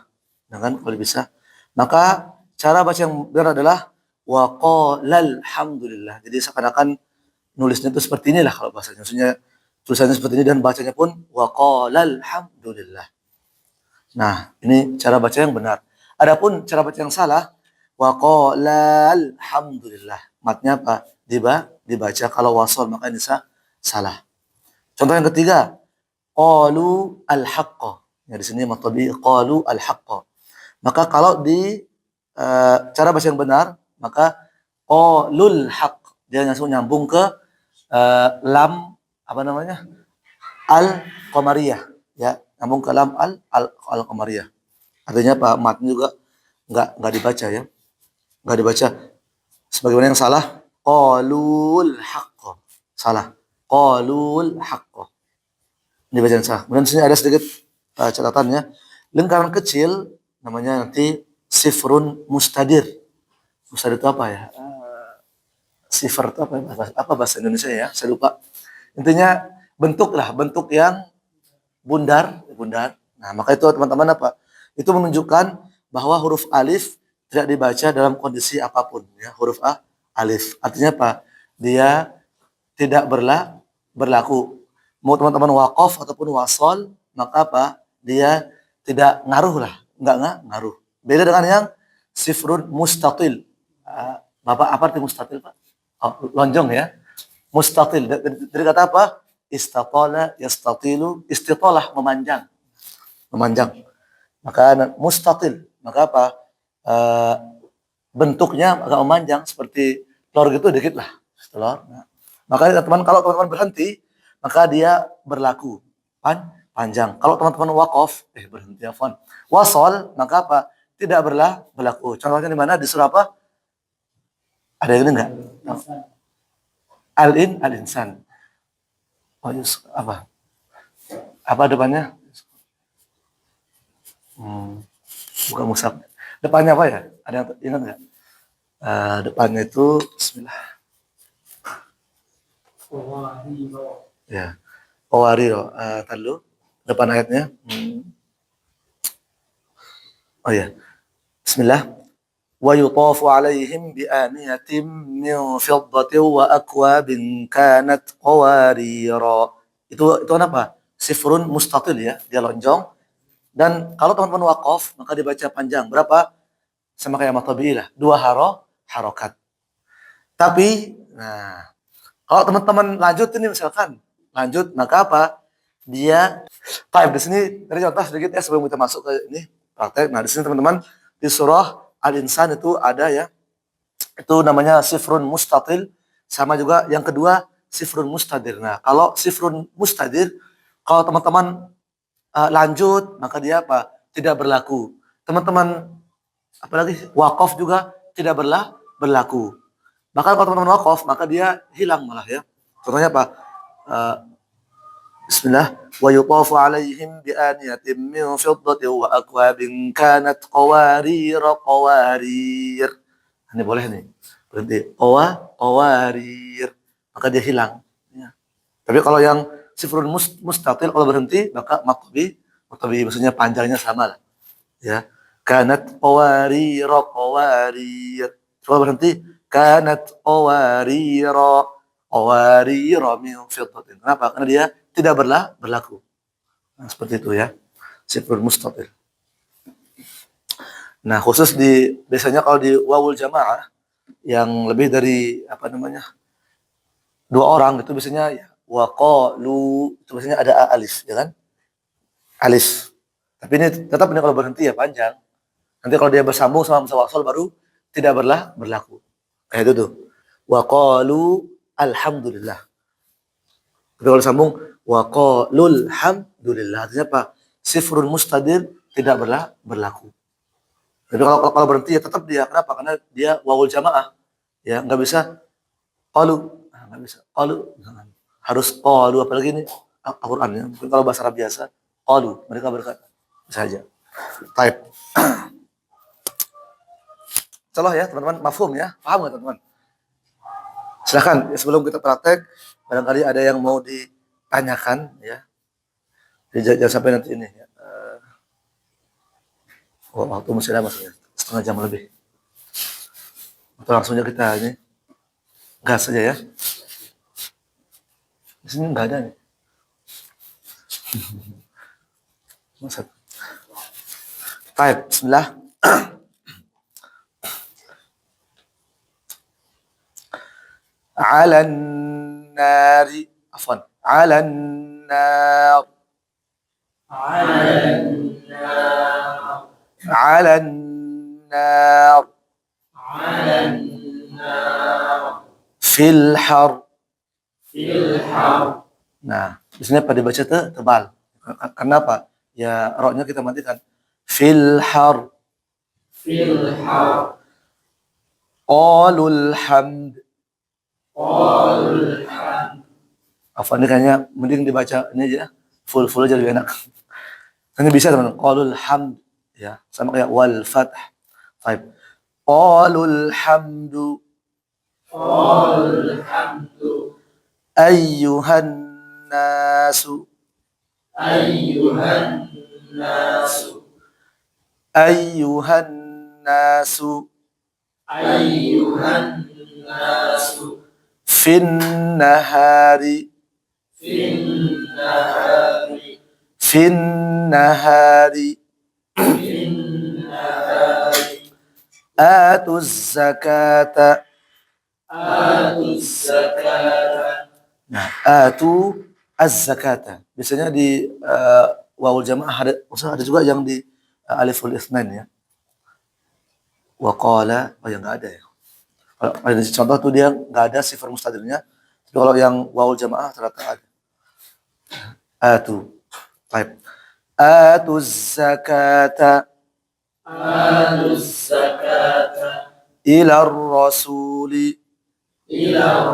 Nah kan kalau bisa. Maka cara baca yang benar adalah wa qala alhamdulillah. Jadi seakan-akan nulisnya itu seperti inilah kalau bahasanya. Maksudnya tulisannya seperti ini dan bacanya pun wa qala alhamdulillah. Nah, ini cara baca yang benar. Adapun cara baca yang salah, wa qala alhamdulillah. Matnya apa? Dibaca kalau wasal maka ini salah. Contoh yang ketiga, qalu al-haqqa. Ya di sini mat tabi'i qalu al-haqqa. Maka kalau di cara baca yang benar, maka qalul haqq. Dia langsung nyambung ke lam apa namanya? Al-qamariyah, ya. Nyambung ke lam al-qamariyah. Artinya apa? Matnya juga nggak dibaca ya. Nggak dibaca. Sebagaimana yang salah, qalul haqqa. Salah. Qalul haqqa. Ini bacaan salah. Kemudian di sini ada sedikit catatannya. Lingkaran kecil namanya nanti sifrun mustadir. Mustadir itu apa ya? Sifar itu apa, apa bahasa Indonesia ya? Saya lupa. Intinya bentuk lah, bentuk yang bundar. Nah, maka itu teman-teman apa? Itu menunjukkan bahwa huruf alif tidak dibaca dalam kondisi apapun ya, huruf alif. Artinya apa? Dia tidak berlaku. Mau teman-teman waqaf ataupun wasol, maka apa? Dia tidak ngaruh lah, enggak ngaruh. Beda dengan yang sifrun mustatil. Bapak apa arti mustatil, Pak? Oh, lonjong ya. Mustatil dari kata apa? Istatala yastatilu, istitalah memanjang. Memanjang. Maka mustatil, maka apa? Bentuknya agak memanjang seperti telur gitu dikit lah, telur. Nah, maka teman kalau teman-teman berhenti, maka dia berlaku panjang. Kalau teman-teman wakaf, berhenti afwan. Wasol, maka apa? Tidak berlaku. Contohnya di mana? Di surah apa? Ada yang ini enggak? Al-insan. Oh, apa? Apa depannya? Bukan musab. Depannya apa ya? Ada yang ingat nggak? Depannya itu Bismillah. Ya. Qawariro. Tahu depan ayatnya. Oh ya. Bismillah. Wa yutafu alaihim bi aniyatin min fiddatin wa akwabin kanat qawarira. Itu apa? Sifrun mustatil ya, dia lonjong. Dan kalau teman-teman wakaf, maka dibaca panjang. Berapa? Sama kayak matabi'ilah. 2 harokat. Tapi, nah, kalau teman-teman lanjut ini misalkan, lanjut, maka apa? Dia, di sini, dari contoh sedikit ya sebelum kita masuk ke ini, praktek. Nah, di sini teman-teman, di surah Al-Insan itu ada ya, itu namanya sifrun mustatil, sama juga yang kedua, sifrun mustadir. Nah, kalau sifrun mustadir, kalau teman-teman lanjut, maka dia apa? Tidak berlaku. Teman-teman apalagi wakaf juga tidak berlaku. Bahkan kalau teman-teman wakaf, maka dia hilang malah ya. Contohnya apa? Bismillah. Wa yutafu alaihim bi aniyatin min fiddatin wa akwabin kanat qawarir. Ini boleh nih. Berhenti. Qawarir. Maka dia hilang. Ya. Tapi kalau yang sifrun mustatil kalau berhenti maka matabi maksudnya panjangnya sama lah. Ya. Kanat qawarir. Kalau berhenti kanat qawarir min fiddatin. Kenapa? Karena dia tidak berlaku. Nah, seperti itu ya. Sifrun mustatil. Nah, khusus biasanya kalau di wawul jamaah yang lebih dari 2 orang itu biasanya ya waqalu itu biasanya ada alif ya kan? Alif. Tapi ini tetap ini kalau berhenti ya panjang. Nanti kalau dia bersambung sama wasal baru tidak berlaku. Kayak itu tuh. Waqalu alhamdulillah. Tapi kalau sambung waqalul hamdulillah artinya apa? Sifrun mustadir tidak berlaku. Tapi kalau berhenti ya tetap dia. Kenapa? Karena dia wawul jamaah. Ya, enggak bisa qalu. Enggak bisa. Qalu. Harus qalu apalagi ini Al-Qur'an ya. Mungkin kalau bahasa Arab biasa qalu, mereka berkata. Bisa aja. Type. Salah ya, teman-teman. Mafhum ya? Paham enggak, teman-teman? Silakan sebelum kita praktek, barangkali ada yang mau ditanyakan ya. Jadi jangan sampai nanti ini ya. Waktu masih lama ya, setengah jam lebih. Atau langsung aja kita ini gas saja ya. Di sini nggak ada nih. Masuk. Baik, bismillah. Alan nari, afwan. Alan nar. Alan nar. على النار في الحر Nah, di sini apa dibaca tebal. Karena apa? Ya roknya kita matikan. fil har. Qalul hamd. Afwan, ini kayaknya mending dibaca ini aja, full aja lebih enak. Ini bisa teman, qalul hamd ya, sama kayak wal fath. Baik. Qalul hamdu. Ayyuhan nasu. Ayyuhan nasu. Fin nahari. Fin nahari. Atuz zakata. Nah, atu az-zakata. Biasanya di wawul jamaah ada juga yang di aliful itsnain ya. Wa qala, oh yang enggak ada ya. Kalau ada contoh tuh dia enggak ada sifat mustadirnya. Tapi kalau yang wawul jamaah ternyata ada. Atu. Baik. Atuz zakata. Ila rasuli. Ila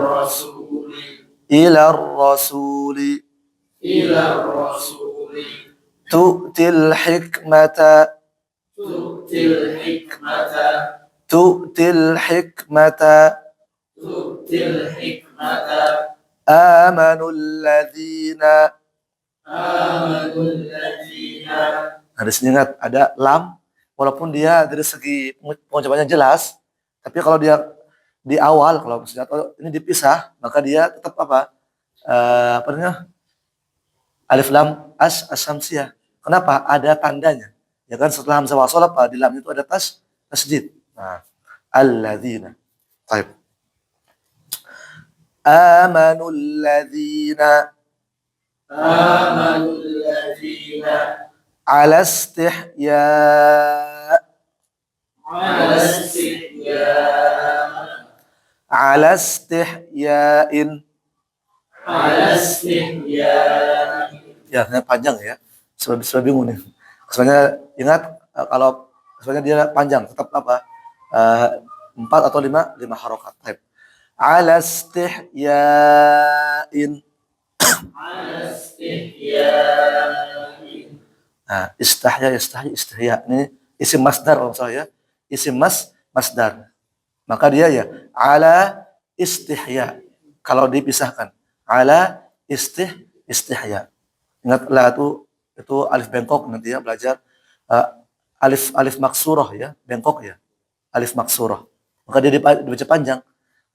rasuli. Tu'til hikmata. Tu'til hikmata. Amanul ladzina. Nah, di sini ingat ada lam, walaupun dia dari segi pengucapannya jelas, tapi kalau dia di awal, kalau misalnya ini dipisah, maka dia tetap apa? Apa namanya? Alif lam as-samsiyah. Kenapa? Ada tandanya. Ya kan setelah hamzah wasal apa? Di lam itu ada tasdid. Nah, alladzina. Baik. Amanul ladzina. Ala istihya. Ala istihya'in. Ya, panjang ya. Sudah bingung nih. Sebenarnya ingat kalau sebenarnya dia panjang tetap apa? 4 atau 5 harokat. Type. Ala istihya'in. Nah, istihya. Ini isim masdar kalau saya ya. Isim masdar. Maka dia ya ala istihya. Kalau dipisahkan ala istihya. Ingatlah itu alif bengkok nanti ya belajar alif maksurah ya, bengkok ya. Alif maksurah. Maka dia dibaca panjang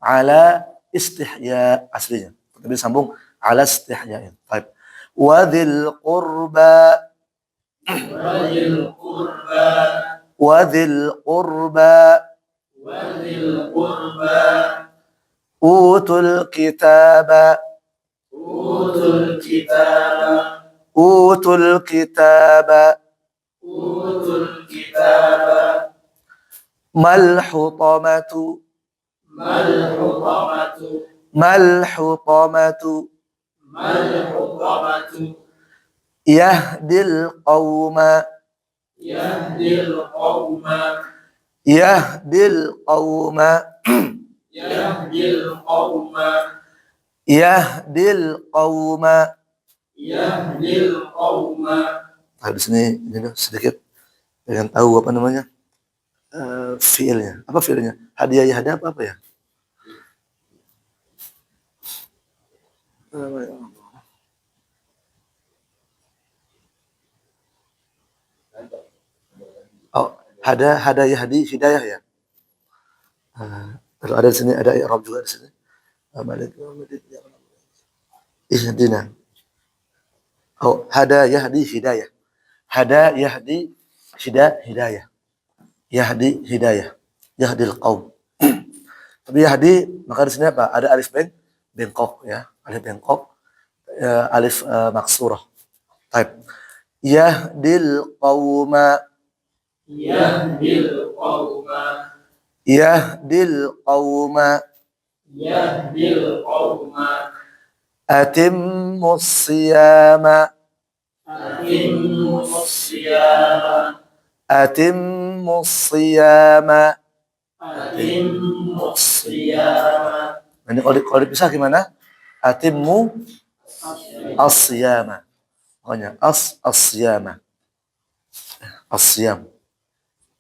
ala istihya aslinya. Tapi sambung ala istihya. Baik. Wadhil qurba. Wadhil qurba. Utul kitaba. Utul kitaba. Mal hutamatu. Mal hutamatu. Yahdil qawma. Yahdil qawma. Yahdil qawma. Nah, di sini ini sedikit pengen tahu apa namanya fiilnya. Apa fiilnya? Hadiah ya hadiah apa ya? Oh, hada yahdi hidayah ya. Terus ada di sini ada i'rab juga di sini. Ihdina. Oh, hada yahdi hidayah. Hada yahdi hidayah. Yahdi hidayah. Yahdil qaum. Tapi yahdi maka di sini apa? Ada alif bengkok ya. Alif bengkok. Alif maksurah. Baik. Yahdil qauma. Yahdil qauma. Atimmus siyama. Atimmus siyama. Atimmus siyama. Ini kalau dipisah gimana? Atimmu as-siyama. Pokoknya as-siyama. As-siyam.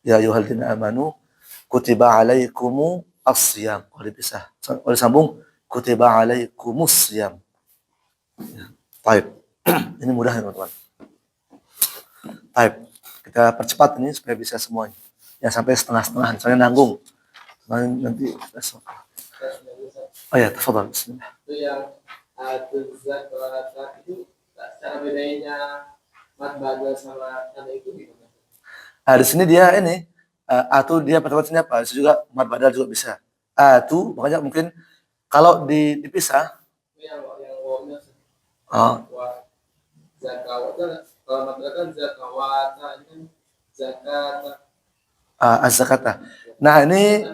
Ya ayyuhalladzina amanu kutiba alaikumu as-siyam. Kalau dipisah. Kalau disambung kutiba alaikumus siyam. Ya. Baik. Ini mudah ya teman-teman. Baik. Kita percepat ini supaya bisa semuanya. Yang sampai setengah-setengah, soalnya nanggung. Nanti besok. Oh ya, tafadhal. Bismillah. Itu yang zakata itu cara bedanya mat badal sama tanda itu gimana? Di sini dia ini atu dia pertama apa? Itu juga mat badal juga bisa. Atu makanya mungkin kalau dipisah. Yang wawnya Oh, zakawata kalau mat badal kan zakawata ini kan zakata. az-zakata. Nah, ini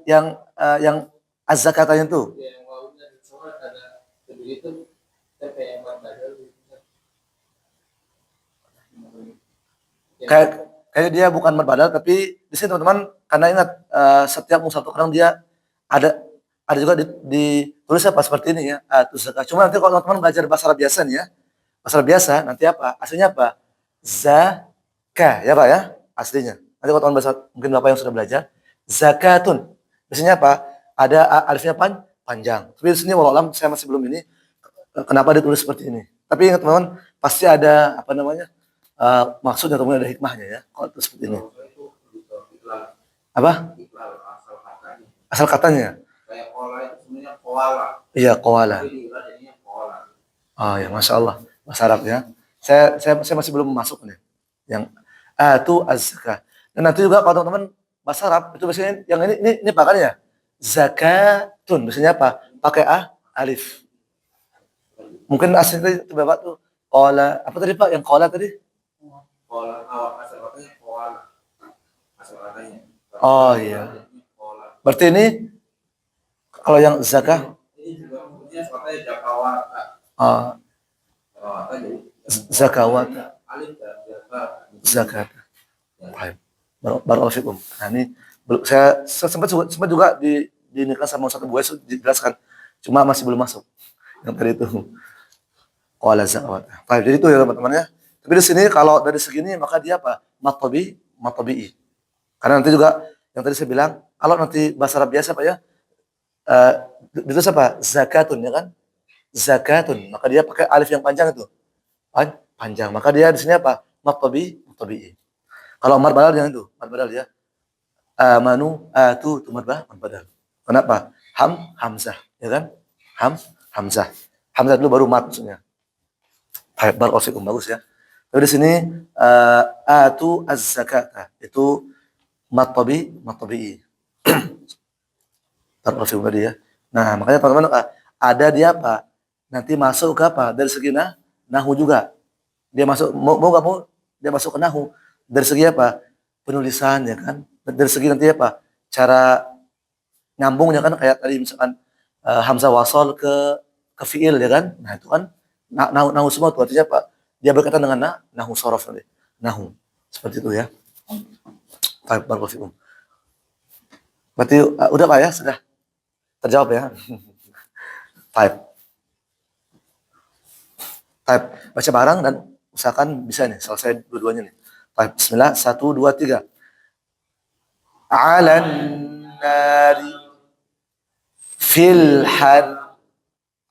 yang az-zakatanya tuh. Yang wawnya sama ada begitu kayak mat badal gitu. Kayak dia bukan mat badal, tapi di sini teman-teman karena ingat setiap satu kadang dia ada juga ditulis apa seperti ini ya, atu-zakat. Cuma nanti kalau teman-teman belajar bahasa Arab biasa nih ya, bahasa Arab biasa nanti apa? Aslinya apa? Zaka ya Pak ya, aslinya. Nanti kalau teman bahasa mungkin Bapak yang sudah belajar, zakatun. Biasanya apa? Ada alifnya panjang. Tapi di sini walau saya masih belum ini kenapa ditulis seperti ini. Tapi ingat teman-teman, pasti ada apa namanya? Maksudnya atau ada hikmahnya ya kalau itu seperti ini. Apa? Asal katanya. Kayak koala itu sebenarnya koala. Iya, koala. Oh ya, masya Allah. Bahasa Arab ya. Saya masih belum masuk nih. Yang itu az-zakah. Dan nanti juga kalau teman-teman bahasa Arab itu biasanya yang ini pakarnya zakatun. Biasanya apa? Pakai alif. Mungkin aslinya itu Bapak tuh koala. Apa tadi Pak? Yang koala tadi? Koala asal katanya koala. Asal katanya. Oh iya. Berarti ini kalau yang zakah Ini juga punya katanya jakawata. Jakawata jadi zakawat alif dan zakat. zakat. Baik. Barakallahu fikum. Nah, ini saya sempat juga di nikah sama satu buah dijelaskan. Cuma masih belum masuk. Yang tadi itu. Qala zakawat. Baik, jadi itu ya teman-teman ya. Tapi di sini kalau dari segini maka dia apa? Matabi'i. Karena nanti juga yang tadi saya bilang, kalau nanti bahasa Arab biasa Pak ya, itu apa? Zakatun ya kan? Zakatun. Maka dia pakai alif yang panjang itu. Panjang. Maka dia di sini apa? Matabi'i. Kalau mad badal yang itu, mad badal ya. Amanu atu itu mad badal. Kenapa? Hamzah, ya kan? Hamzah. Hamzah dulu baru mad maksudnya. Baik, barakallahu bagus ya. Tapi di sini atu az-zakata itu matabi'i. Barakallahu tadi ya. Nah, makanya teman-teman ada dia apa? Nanti masuk ke apa? Dari segi nahu juga. Dia masuk mau enggak mau dia masuk ke nahu. Dari segi apa? Penulisan ya kan. Dari segi nanti apa? Cara nyambungnya kan kayak tadi misalkan hamzah wasal ke fiil ya kan. Nah, itu kan nahu semua itu artinya apa? Dia berkaitan dengan nahu sorof nanti. Nahu. Seperti itu ya. Baik, barakallahu fikum. Berarti udah Pak ya? Sudah terjawab ya? Baik. Baik, baca bareng dan usahakan bisa nih selesai dua-duanya nih. Baik, bismillah. 1 2 3. Alan nari fil har.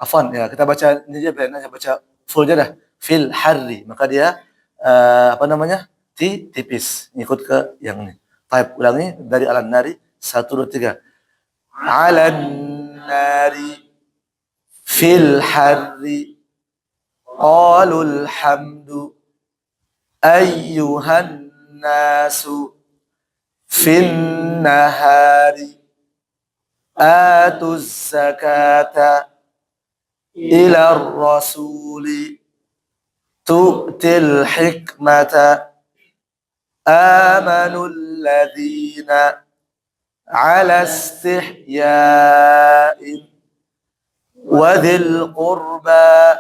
Afwan ya, kita baca ini aja baca full aja dah. Fil harri. Maka dia apa namanya? Tipis, ngikut ke yang ini. Baik, ulangi dari alan nari 1 2 3. Alan nari fil harri qalul hamdu ayyuhan nasu fin nahari atuz zakata ila rasuli tu'til hikmata amanu alladhina ala istihya'in wa dhil qurba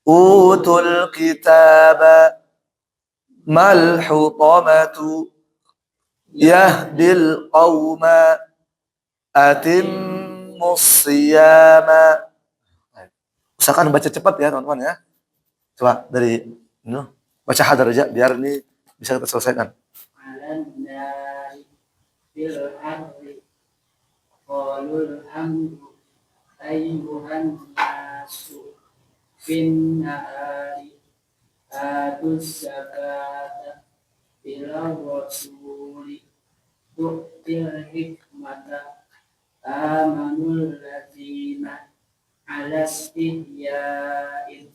Utul kitaba mal hutamatu yahdil qawma atimmus siyama. Usahakan baca cepat ya teman-teman ya. Coba dari ini baca hadar aja biar ini bisa kita selesaikan. Qalul hamdu ayyuhan nasu fin nahari atus zakata ila rasuli tu'til hikmata amanul ladzina ala istihyain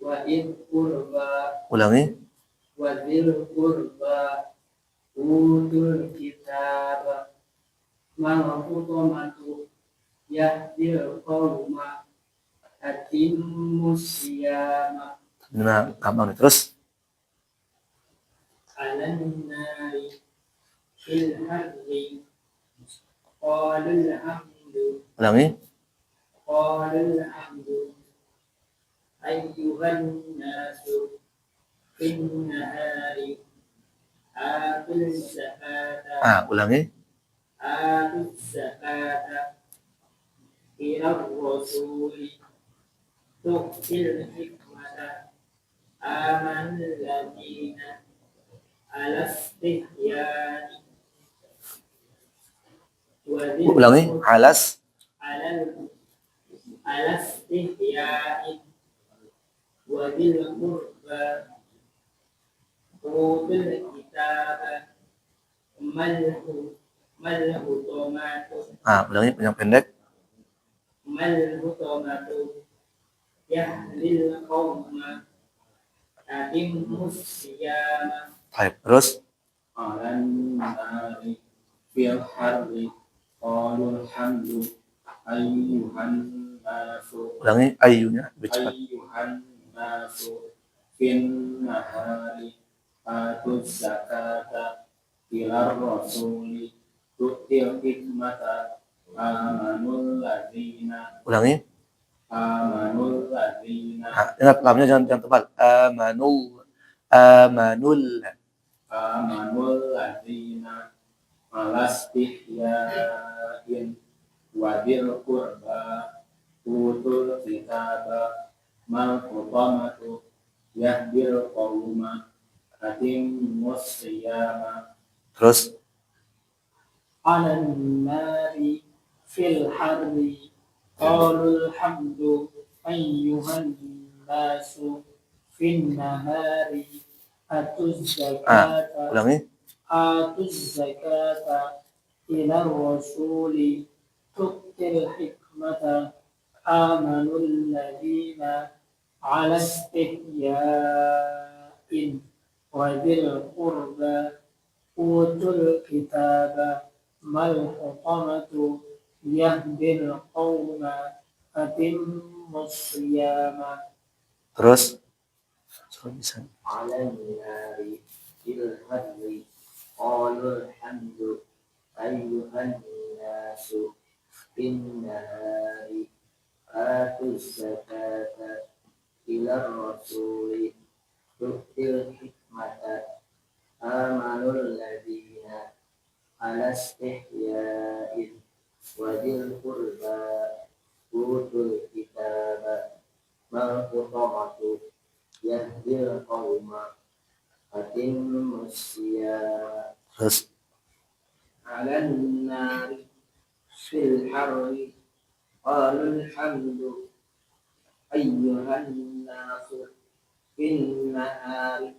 wa id qurba Ulangi. wa dzil qurba utul kitaba mal hukumatu yahdil qawma atimmus siyama Nah, gampang nih. Terus alan nari fil harri qalul hamdu ulangi. ayyuhan nasu fin nahari atul zakata Ulangi. ila rasuli tu'til hikmata amanul ladina ala istihyani Ulangi. Alas. ala istihyani wa bil qurba utul kitaba malhu tomatu Ulangi panjang pendek. malhu tomatu yahlil qawma atimmus siyama. Baik. Terus alan nari fil harri qalul hamdu ayyuhan nasu ulangi ayunya lebih cepat. ayyuhan nasu fin nahari atuz zakata ila rasuli tu'til hikmata amanul ladzina Ulangi. Ingat lamnya jangan tebal. Amanul ladzina alastihyain wadil qurba utul kitaba mal hutamatu yahdil qawma atimmus siyama. Terus alan nari fil harri qalul hamdu ayyuhan nasu fin nahari atuz ulangi. zakata ila rasuli tu'til hikmata amanul ladina ala istihyain wa dzil qurba utul kitaba mal hutamatu yahdil qawma atimmus siyama. Terus bisa. Alan nari fil hadri qalul hamdu ayyuhan nasu bin nahari atuz zakata ila rasuli tu'til hikmata amanul ladina ala istihyain wa dzil qurba utul kitaba mal hutamatu yahdil qawma atimmus siyama. Terus alan nari fil harri qalul hamdu ayyuhan nasu bin nahari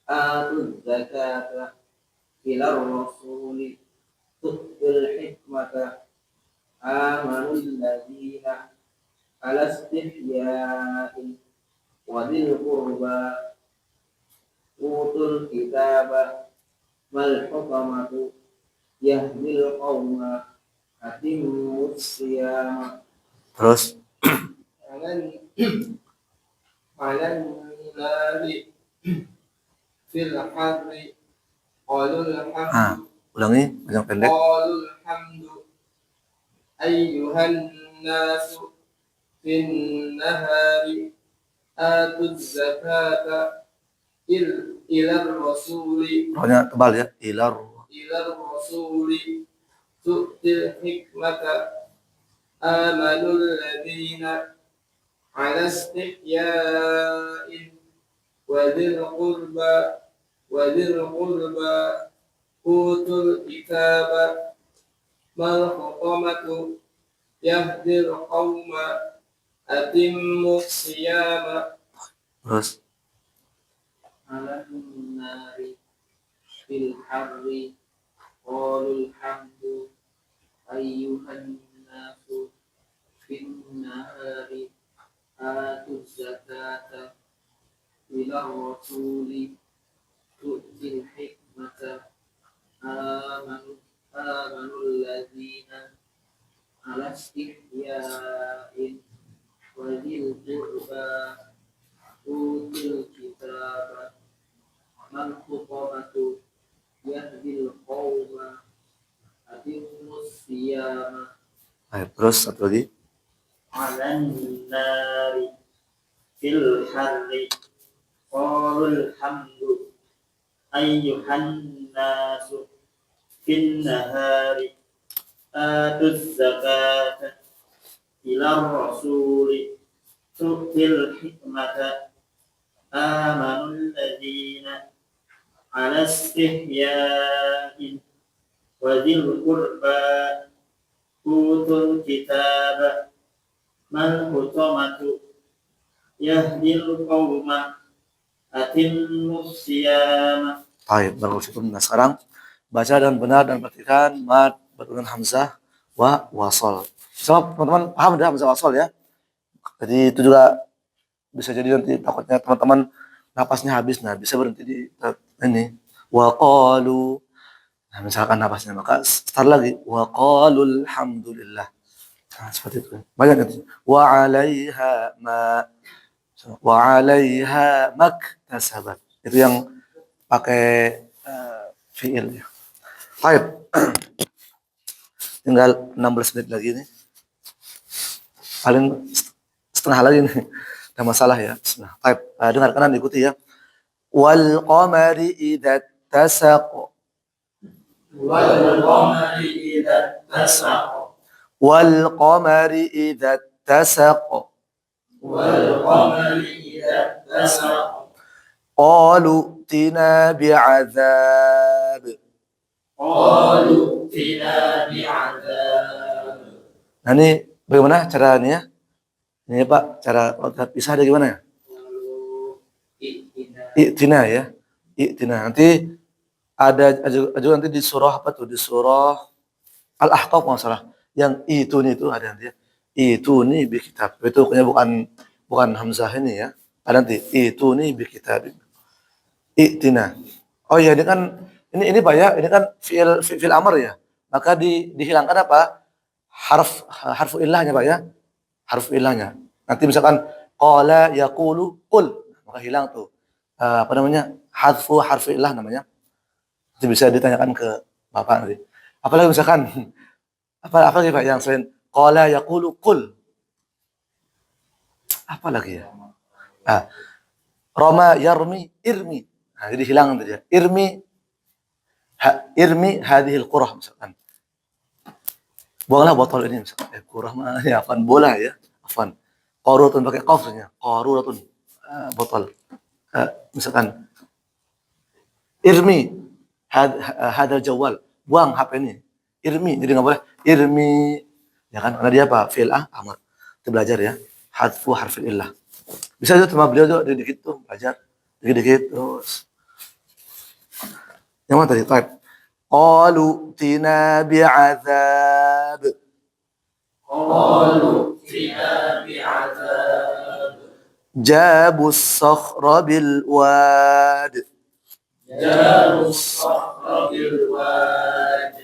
atuz zakata ila rasuli tu'til hikmata amanul ladzina ala istihyain wa dzil qurba utul kitaba mal hukamatu yahdil qawma atimmus siyama. Terus alan nari fil harri qalul hamdu ulangi panjang pendek. qalul hamdu ayyuhan nasu fin nahari atuz zakata ilar rasuli Rohnya tebal ya. Ilar. rasuli tu'til hikmata amanul ladina ala istihya'in wadil qurba utul kitaba mal khutamatu yahdil qawma atimmu siyama Terus ala nari fil harri qalul hamdu ayyuhan nasu fin nahari atuz zakata ila rasuli tu'til hikmata amanul ladina ala istihya'in wadil qurba util kitaba man hukumatu yahdil qawma atimmus siyama terus satu lagi. alan nari fil harri qalul hamdu ayyuhan nasu fin nahari atuz zakata ila rasuli tu'til hikmata amanul ladina ala istihya'in wadil qurba utul kitaba mal hutamatu yahdil qawma atimmus siyama. Baik, bagus. Nah sekarang baca dan benar dan perhatikan mad berhubungan hamzah wa wasol. So teman-teman paham dah hamzah wasol ya. Jadi itu juga bisa jadi nanti takutnya teman-teman napasnya habis, nah bisa berhenti di ini wa qalu. Nah misalkan napasnya maka start lagi wa qalul hamdulillah. Nah, seperti itu. Banyak nanti. Wa 'alaiha maktasabat. Itu yang pakai fiil ya. Baik. Tinggal 16 menit lagi nih. Paling setengah lagi nih. Ada masalah ya. Bismillah. Baik, dengarkan dan ikuti ya. Wal qamari idza tasaq. Wal qamari idza tasaq. Wal qamari idza tasaq. Wal qamari idza tasaq. Qalu tina bi'adzab. Qalu tina bi'adzab. Nah ini bagaimana caranya? Ini Pak, cara pisah ada gimana ya? I'tina ya. I'tina. Nanti ada juga nanti di surah apa tuh? Di surah Al-Ahqaf kalau salah. Yang itu ada nanti ya. Itu nih bi kitab. Itu kayaknya bukan hamzah ini ya. Ada nanti itu nih bi kitab. I'tina. Oh iya ini kan ini Pak ya, ini kan fi'il amr ya. Maka dihilangkan apa? Harfu illahnya Pak ya. Harfu illahnya. Nanti misalkan qala yaqulu qul, maka hilang tuh. Apa namanya? Hadfu harfu illah namanya. Itu bisa ditanyakan ke Bapak nanti. Apalagi misalkan apa lagi Pak yang selain qala yaqulu qul? Apa lagi ya? Roma yarmi irmi. Nah, jadi hilang tadi ya. Irmi hadhil qurah misalkan. Buanglah botol ini misalkan. Qurah mah ya afan bola ya. Afan. Qaruratun pakai qafnya. Qaruratun botol. Misalkan irmi hadal jawal. Buang HP ini. Irmi. Jadi enggak boleh irmi. Ya kan? Karena dia apa? Fi'il amr. Kita belajar ya. Hadfu harfil illah. Bisa juga sama beliau juga dikit-dikit tuh belajar. Dikit-dikit terus. Yang mana tadi? Type. Qalu tina bi'adzab. Qalu tina bi'adzab. Jabus sakhra bil wad. Jabus sakhra bil wad.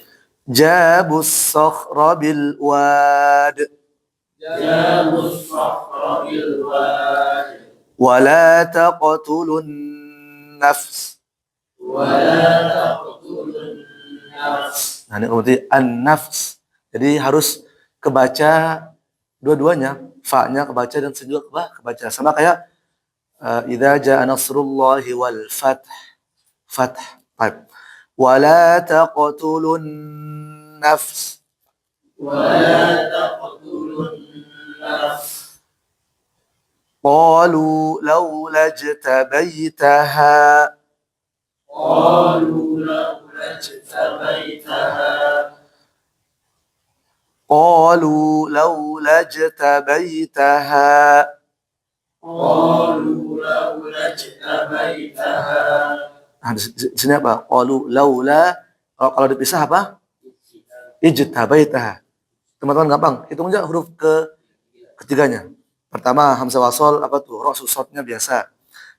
Jabus sakhra bil wad. Jabus sakhra bil wad. Wala taqtulun nafs. Wala taqtulun nafs. Nah, ini kemudian an-nafs. Jadi harus kebaca dua-duanya, fa-nya kebaca dan sin juga kebaca. Sama kayak idza jaa nasrullahi wal fath. Fath. Baik. Wala taqtulun nafs. ولا تقتلوا النفس قالوا لولا اجتبيتها قالوا لولا اجتبيتها قالوا لولا اجتبيتها قالوا لولا اجتبيتها Nah, di sini apa? Qalu laula, kalau dipisah apa? Ijtabaitaha. Teman-teman gampang, hitung aja huruf ketiganya. Pertama hamzah wasol apa tuh? Ra susotnya biasa.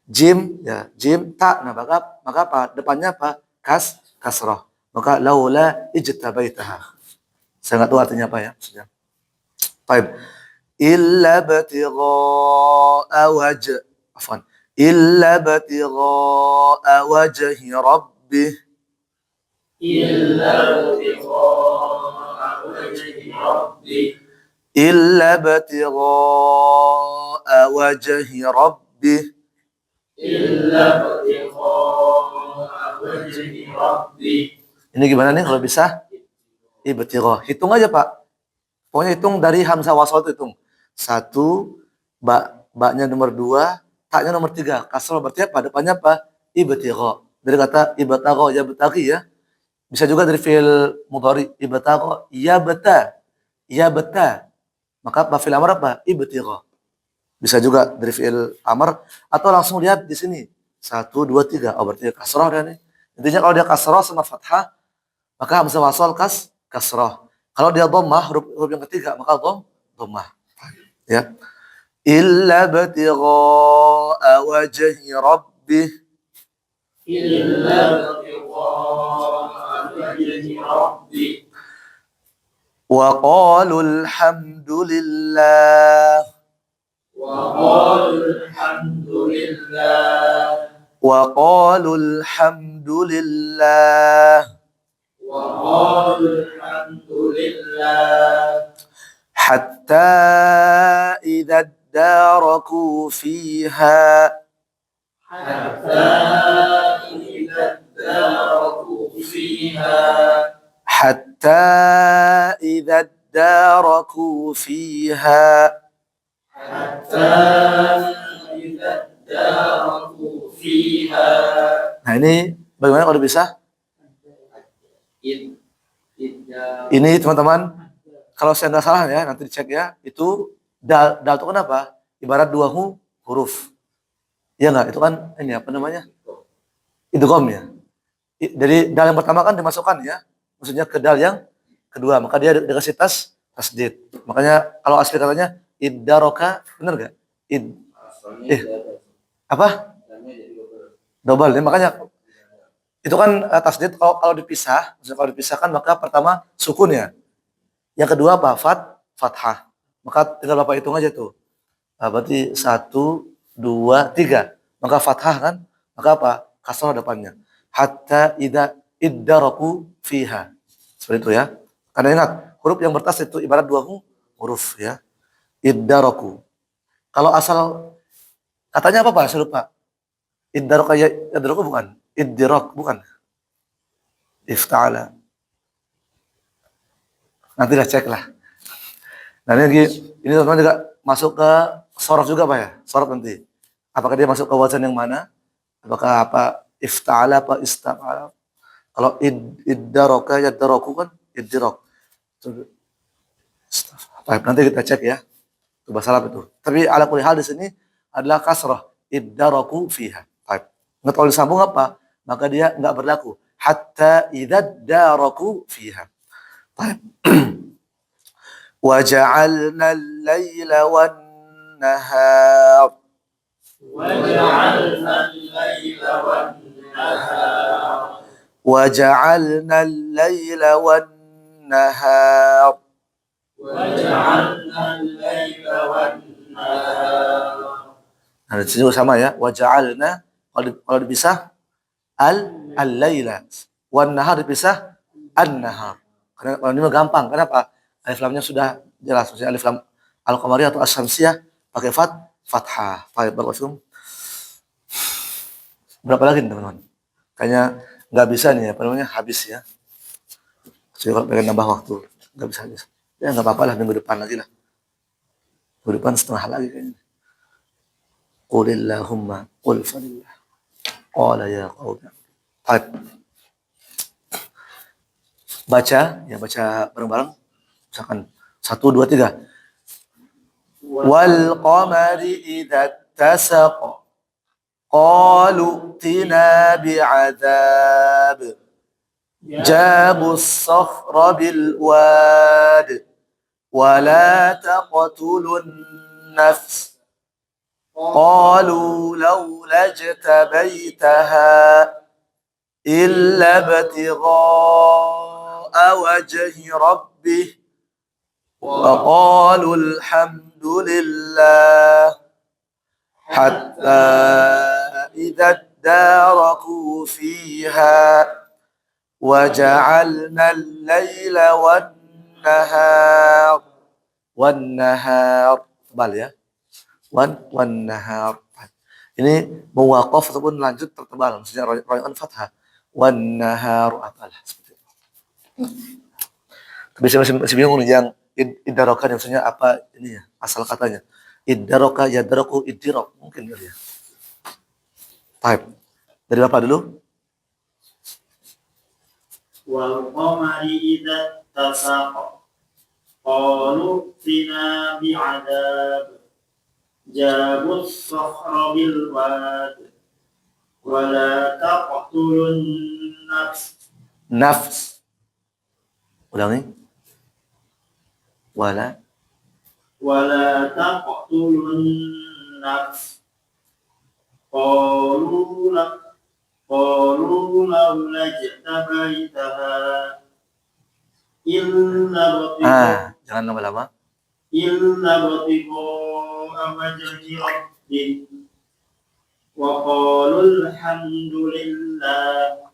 Jim ya, jim ta. Nah, maka apa? Depannya apa? Kasrah. Maka laula ijtabaitaha. Saya nggak tahu artinya apa ya. Baik. Illa batigha'a afwan. Illa batigha'a wajhi rabbih. إلا ابتغاء وجه ربه إلا ابتغاء وجه ربه إلا ابتغاء وجه ربه. Ini gimana nih kalau bisa? Ibtighah. Hitung aja Pak. Pokoknya hitung dari hamzah wasal itu hitung. 1, ba-nya nomor 2, ta-nya nomor 3. Kasrah berarti apa? Depannya apa? Ibtighah. Dari kata ibtagha ya betaghi ya. Bisa juga dari fi'il mudhari ibtagha ya bata. Ya bata. Maka apa fi'il amr apa? Ibtighah. Bisa juga dari fi'il amr atau langsung lihat di sini. 1 2 3. Oh berarti kasrah dia nih. Intinya kalau dia kasrah sama fathah maka hamzah wasal kasrah. Kalau dia dhammah huruf yang ketiga maka dhammah. Ya. Illa batigha'a wajhi rabbih. إلا ابتغاء وجه ربه وقالوا الحمد لله وقالوا الحمد لله وقالوا الحمد لله وقالوا الحمد لله حتى إذا اداركوا فيها حتى إذا اداركوا فيها حتى إذا اداركوا فيها حتى إذا اداركوا فيها. Nah ini bagaimana kalau bisa? Ini teman-teman, kalau saya nggak salah ya, nanti dicek ya, itu dal itu kan apa? Ibarat dua huruf. Ya nggak? Itu kan ini apa namanya? Idgham ya. Jadi dal yang pertama kan dimasukkan ya, maksudnya ke dal yang kedua, maka dia dikasih tasdid. Makanya kalau asli katanya iddaroka, benar nggak? Apa? Double. Ya, makanya itu kan tasdid kalau dipisah, maksudnya kalau dipisahkan maka pertama sukun ya. Yang kedua apa? Fathah. Maka tinggal Bapak hitung aja tuh. Berarti 1 2 3. Maka fathah kan? Maka apa? Kasrah depannya. Hatta idza iddaraku fiha. Seperti itu ya. Karena ingat, huruf yang bertasdid itu ibarat dua huruf ya. Iddaraku. Kalau asal katanya apa Pak? Saya lupa. Iddaraka ya iddaraku bukan. Iddirak bukan. Ifta'ala. Nanti lah cek lah. Nah ini teman-teman juga masuk ke sorof juga Pak ya. Sorof nanti. Apakah dia masuk ke wazan yang mana? Apakah apa ifta'ala apa ista'ala? Kalau iddaraka ya iddaraku kan iddirak. Baik, nanti kita cek ya. Itu bahasa Arab itu. Tapi ala kulli hal di sini adalah kasrah. Iddaraku fiha. Baik. Nggak kalau disambung apa? Maka dia nggak berlaku. Hatta idza daraku fiha. Baik. Wa ja'alna al-laila wan-nahar. وجعلنا الليل والنهار وجعلنا الليل والنهار. وجعلنا الليل والنهار. Nah, di sini sama ya. Waja'alna kalau dipisah al-laila. Wan nahar dipisah an-nahar. Karena kalau ini mah gampang. Kenapa? Alif lamnya sudah jelas. Maksudnya alif lam al-qamariyah atau as-syamsiyah pakai fathah. Baik, barakallahu. Berapa lagi nih, teman-teman? Kayaknya nggak bisa nih ya, apa namanya, habis ya. Jadi kalau pengen nambah waktu, nggak bisa habis. Ya nggak apa-apa lah, minggu depan lagi lah. Minggu depan setengah lagi kayaknya. Qulillahumma qul falillah. Qala ya qaumi. Baik. Baca, ya baca bareng-bareng. Misalkan 1, 2, 3. Wal qamari idza tasaqa. Qalu tina bi'adzab. جابوا الصخر بالواد ولا تقتلوا النفس قالوا لولا اجتبيتها إلا ابتغاء وجه ربه وقالوا الحمد لله حتى إذا اداركوا فيها وجعلنا الليل والنهار tebal ya, والنهار. Ini muwaqaf ataupun lanjut tertebal, maksudnya royaan fathah. والنهار apalah seperti itu. Tapi saya masih bingung nih yang idaroka yang maksudnya apa ini ya, asal katanya. Idaroka yadraku idirok mungkin kali ya. Baik. Dari Bapak dulu. Wal qamari idza tasaqa qalu tina bi'adzab jabus sakhra bil wad wala taqtulun nafs. Ulangi. Wala taqtulun nafs qalu laula jtabaitaha illa jangan lama-lama. illa batiqa wajhi rabbih wa qalu alhamdulillah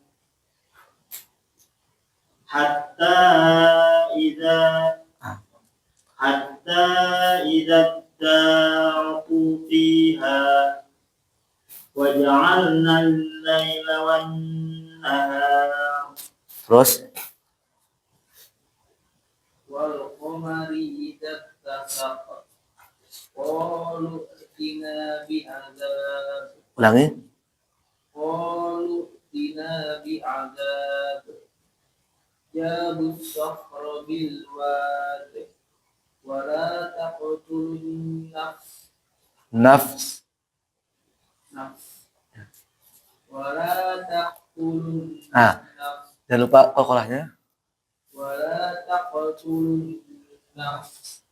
hatta idza daraku fiha وجعلنا الليل والنهار Terus والقمر إذا اتسق قالوا ائتنا بعذاب ulangi. قالوا ائتنا بعذاب جابوا الصخر بالواد ولا تقتلوا Nafs. Wala taqtulun Jangan lupa qalqalahnya. Wala taqtulun nafs.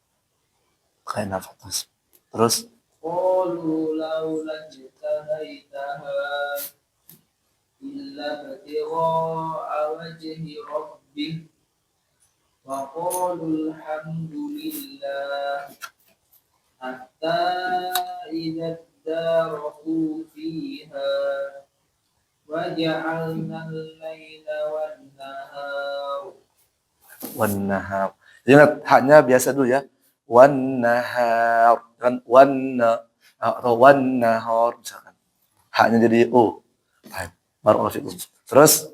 Kayak nafas. Terus Qalu laula jtahaitaha illa batigha'a wajhi rabbih wa qalu alhamdulillah hatta idza daraku fiha وجعلنا الليل والنهار. Ingat haknya biasa dulu ya. والنهار kan atau والنهار misalkan. Haknya jadi o. Baik. Barakallahu fikum. Terus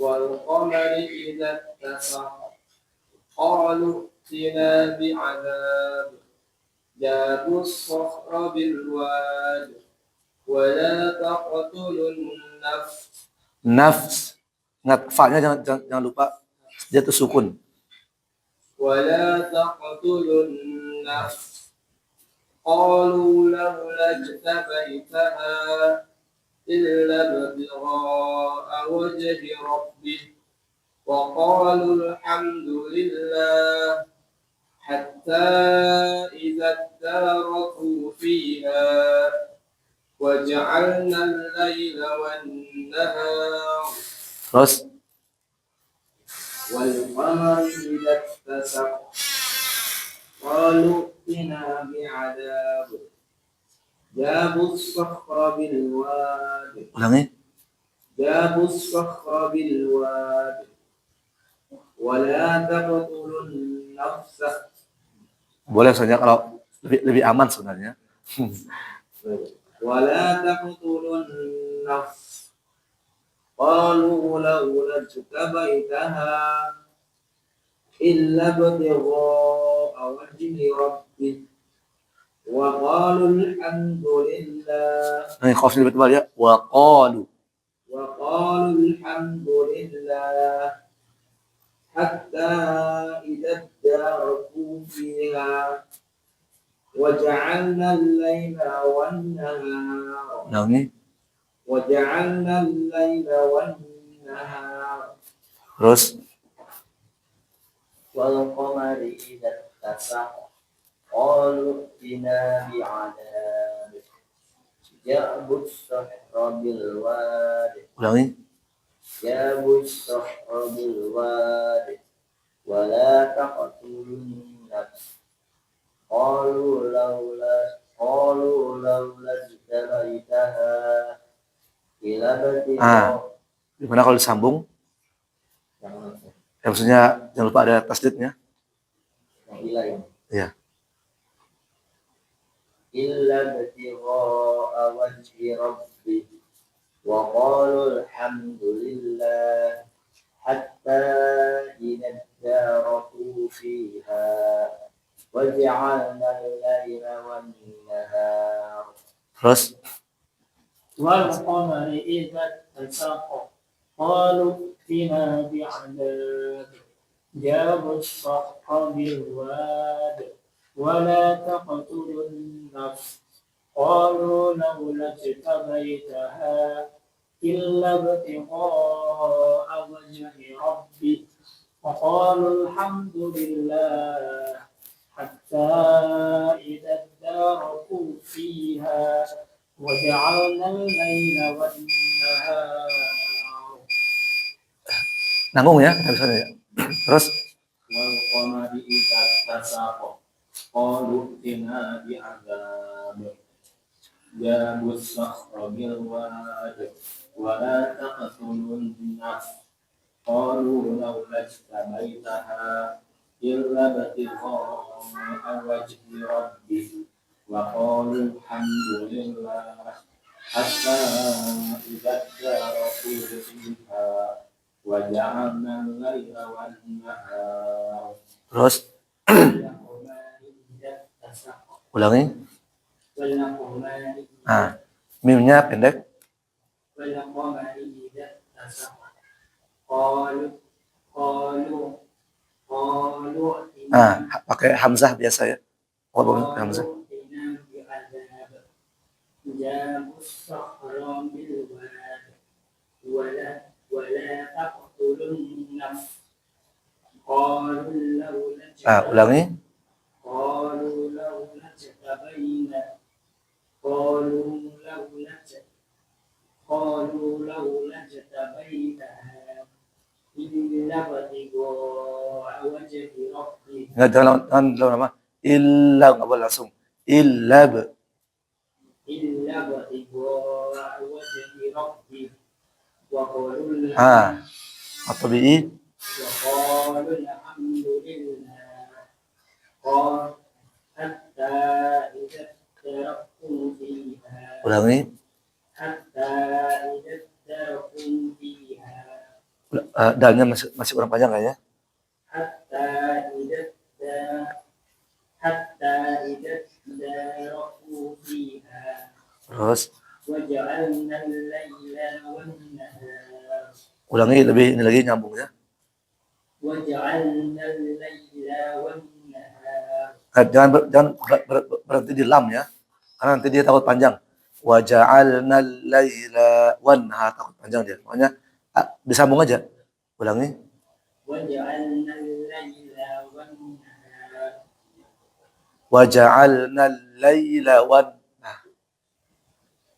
والقمر إذا اتسق قالوا ائتنا بعذاب جابوا الصخر بالواد ولا تقتلوا nafs. Ingat fa-nya jangan lupa dia itu sukun. ولا تقتلوا النفس قالوا لولا اجتبيتها إلا ابتغاء وجه ربه وقالوا الحمد لله حتى إذا اداركوا فيها وجعلنا الليل والنهار Terus والقمر إذا اتسق قالوا ائتنا بعذاب جابوا الصخر بالواد ulangi. جابوا الصخر بالواد ولا تقتلوا النفس. Boleh saja kalau lebih aman sebenarnya. ولا تقتلوا النفس قالوا لولا اجتبيتها إلا ابتغاء وجه ربك وقالوا الحمد لله Nah, qaf ini betul ya. Wa qalu. وقالوا الحمد لله حتى إذا اداركوا فيها وجعلنا الليل والنهار Nah, ini وجعلنا الليل والنهار terus والقمر إذا اتسق قالوا ائتنا بعذاب جاء الصخر بالواد ulangi. جاء الصخر بالواد ولا تقتلوا النفس قالوا لولا اجتبيتها إلى Gimana kalau disambung? Ya, maksudnya jangan lupa ada tasdidnya. yang Iya. إلا ابتغاء وجه ربه وقالوا الحمد لله حتى إذا اداركوا فيها وجعلنا الليل والنهار Terus والقمر إذا اتسق قالوا ائتنا بعذاب جابوا الصخر بالواد ولا تقتلوا النفس قالوا لولا اجتبيتها إلا ابتغاء وجه ربك وقالوا الحمد لله حتى إذا اداركوا فيها وجعلنا الليل والنهار nanggung ya, kita bisa ya. Terus والقمر إذا اتسق قالوا ائتنا بعذاب جابوا الصخر بالواد ولا تقتلوا النفس قالوا لولا اجتبيتها إلا ابتغاء وجه ربك وقالوا الحمد لله حتى إذا اداركوا فيها وجعلنا الليل والنهار terus ulangi. Nah, mimnya pendek. Nah, pakai hamzah biasa ya. Oh, pakai hamzah. Ah, ulangi. Nggak, jangan lama. Illa, nggak boleh langsung. Illa atau bi. Ulangi. Dalnya masih kurang panjang kayaknya. Terus ulangi lebih ini lagi nyambung ya. Jangan berhenti di lam ya, karena nanti dia takut panjang. Wa ja'alnal laila wan nahar, takut panjang dia. Makanya disambung aja. Ulangi. Wa ja'alnal laila wan nahar.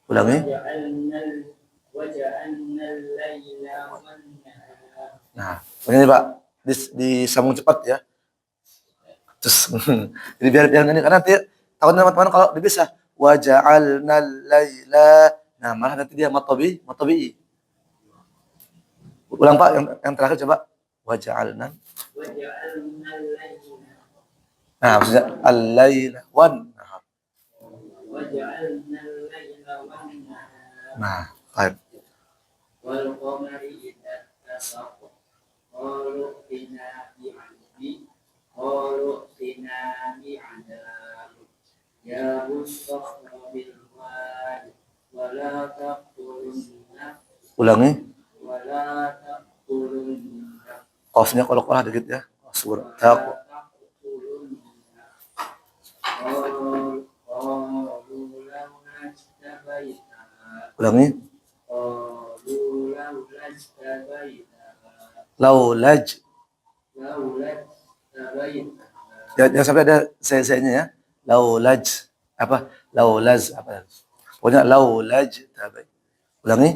Ulangi. Nah, begini Pak, disambung cepat ya. Terus jadi biar ini karena nanti takut teman-teman kalau bisa wa ja'alnal laila, nah malah nanti dia matobi. Ulang Pak yang terakhir coba wa ja'alna. Nah, maksudnya al-laila wan nahar. Nah, baik. wal qamari idza tasaqa qalu inna bi'adbi qalu inna bi'adab ya mustaghfir bil wadi wala taqulun Ulangi. wala taqulun Qafnya kalau dikit ya. Surah. Ulangi. Laulaj. Jangan sampai ada saya-sayanya ya. Laulaj. Apa? Laulaz. Apa? Pokoknya laulaj. Ulangi.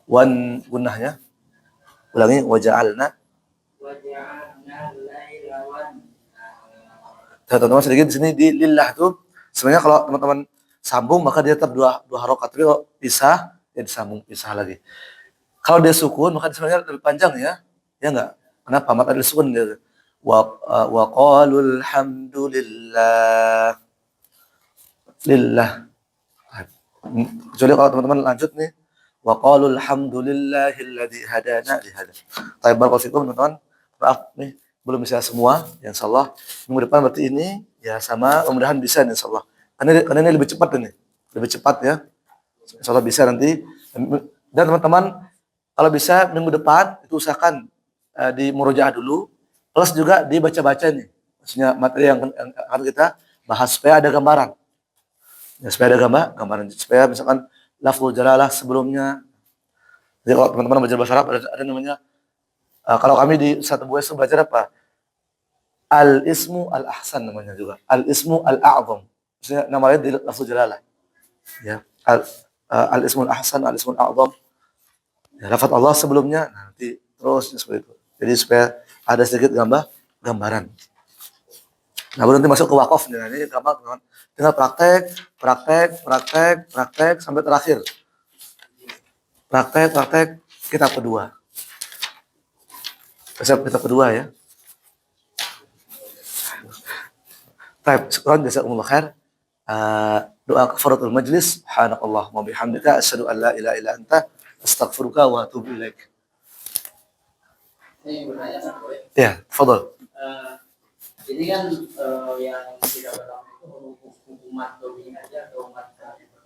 Wan gunahnya. Ulangi waja'alna. Teman-teman sedikit di sini di lillah tuh sebenarnya kalau teman-teman sambung maka dia tetap dua harokat, tapi kalau pisah ya disambung pisah lagi. Kalau dia sukun maka sebenarnya lebih panjang ya enggak? Kenapa? Mata ada sukun dia. Wa qalul hamdulillah lillah. Kecuali kalau teman-teman lanjut nih, wa qalul hamdulillahilladzi hadana li hada. Baik, barakallahu fikum teman-teman. Maaf nih belum bisa semua, ya insyaallah minggu depan berarti ini ya sama, mudah-mudahan bisa insyaallah. Karena ini lebih cepat ini. Lebih cepat ya. Insyaallah bisa nanti. Dan teman-teman kalau bisa minggu depan itu usahakan di murojaah dulu, plus juga dibaca-baca nih. Maksudnya materi yang akan kita bahas supaya ada gambaran. Ya, supaya ada gambaran. Supaya misalkan lafzul jalalah sebelumnya. Jadi kalau teman-teman belajar bahasa Arab ada namanya kalau kami di satu buah itu belajar apa? Al-ismu al-ahsan namanya juga. Al-ismu al-a'zam. Maksudnya namanya di lafzul jalalah. Ya. Al-ismu al-ahsan, al-ismu al-a'zam. Ya, lafaz Allah sebelumnya nanti terus seperti itu. Jadi supaya ada sedikit gambaran. Nah, baru nanti masuk ke wakaf nih. Ini gampang teman. Tinggal praktek sampai terakhir. Praktek kitab kedua. Kitab kedua ya. Baik, syukran jazakumullah khair. Doa kafaratul majlis. Subhanallah wa bihamdika asyhadu an la ilaha illa anta astaghfiruka wa atubu ilaik. Ini bertanya kan, boleh? Ya, tafadhol. Ini kan yang tidak berlaku itu hukuman domin aja atau umat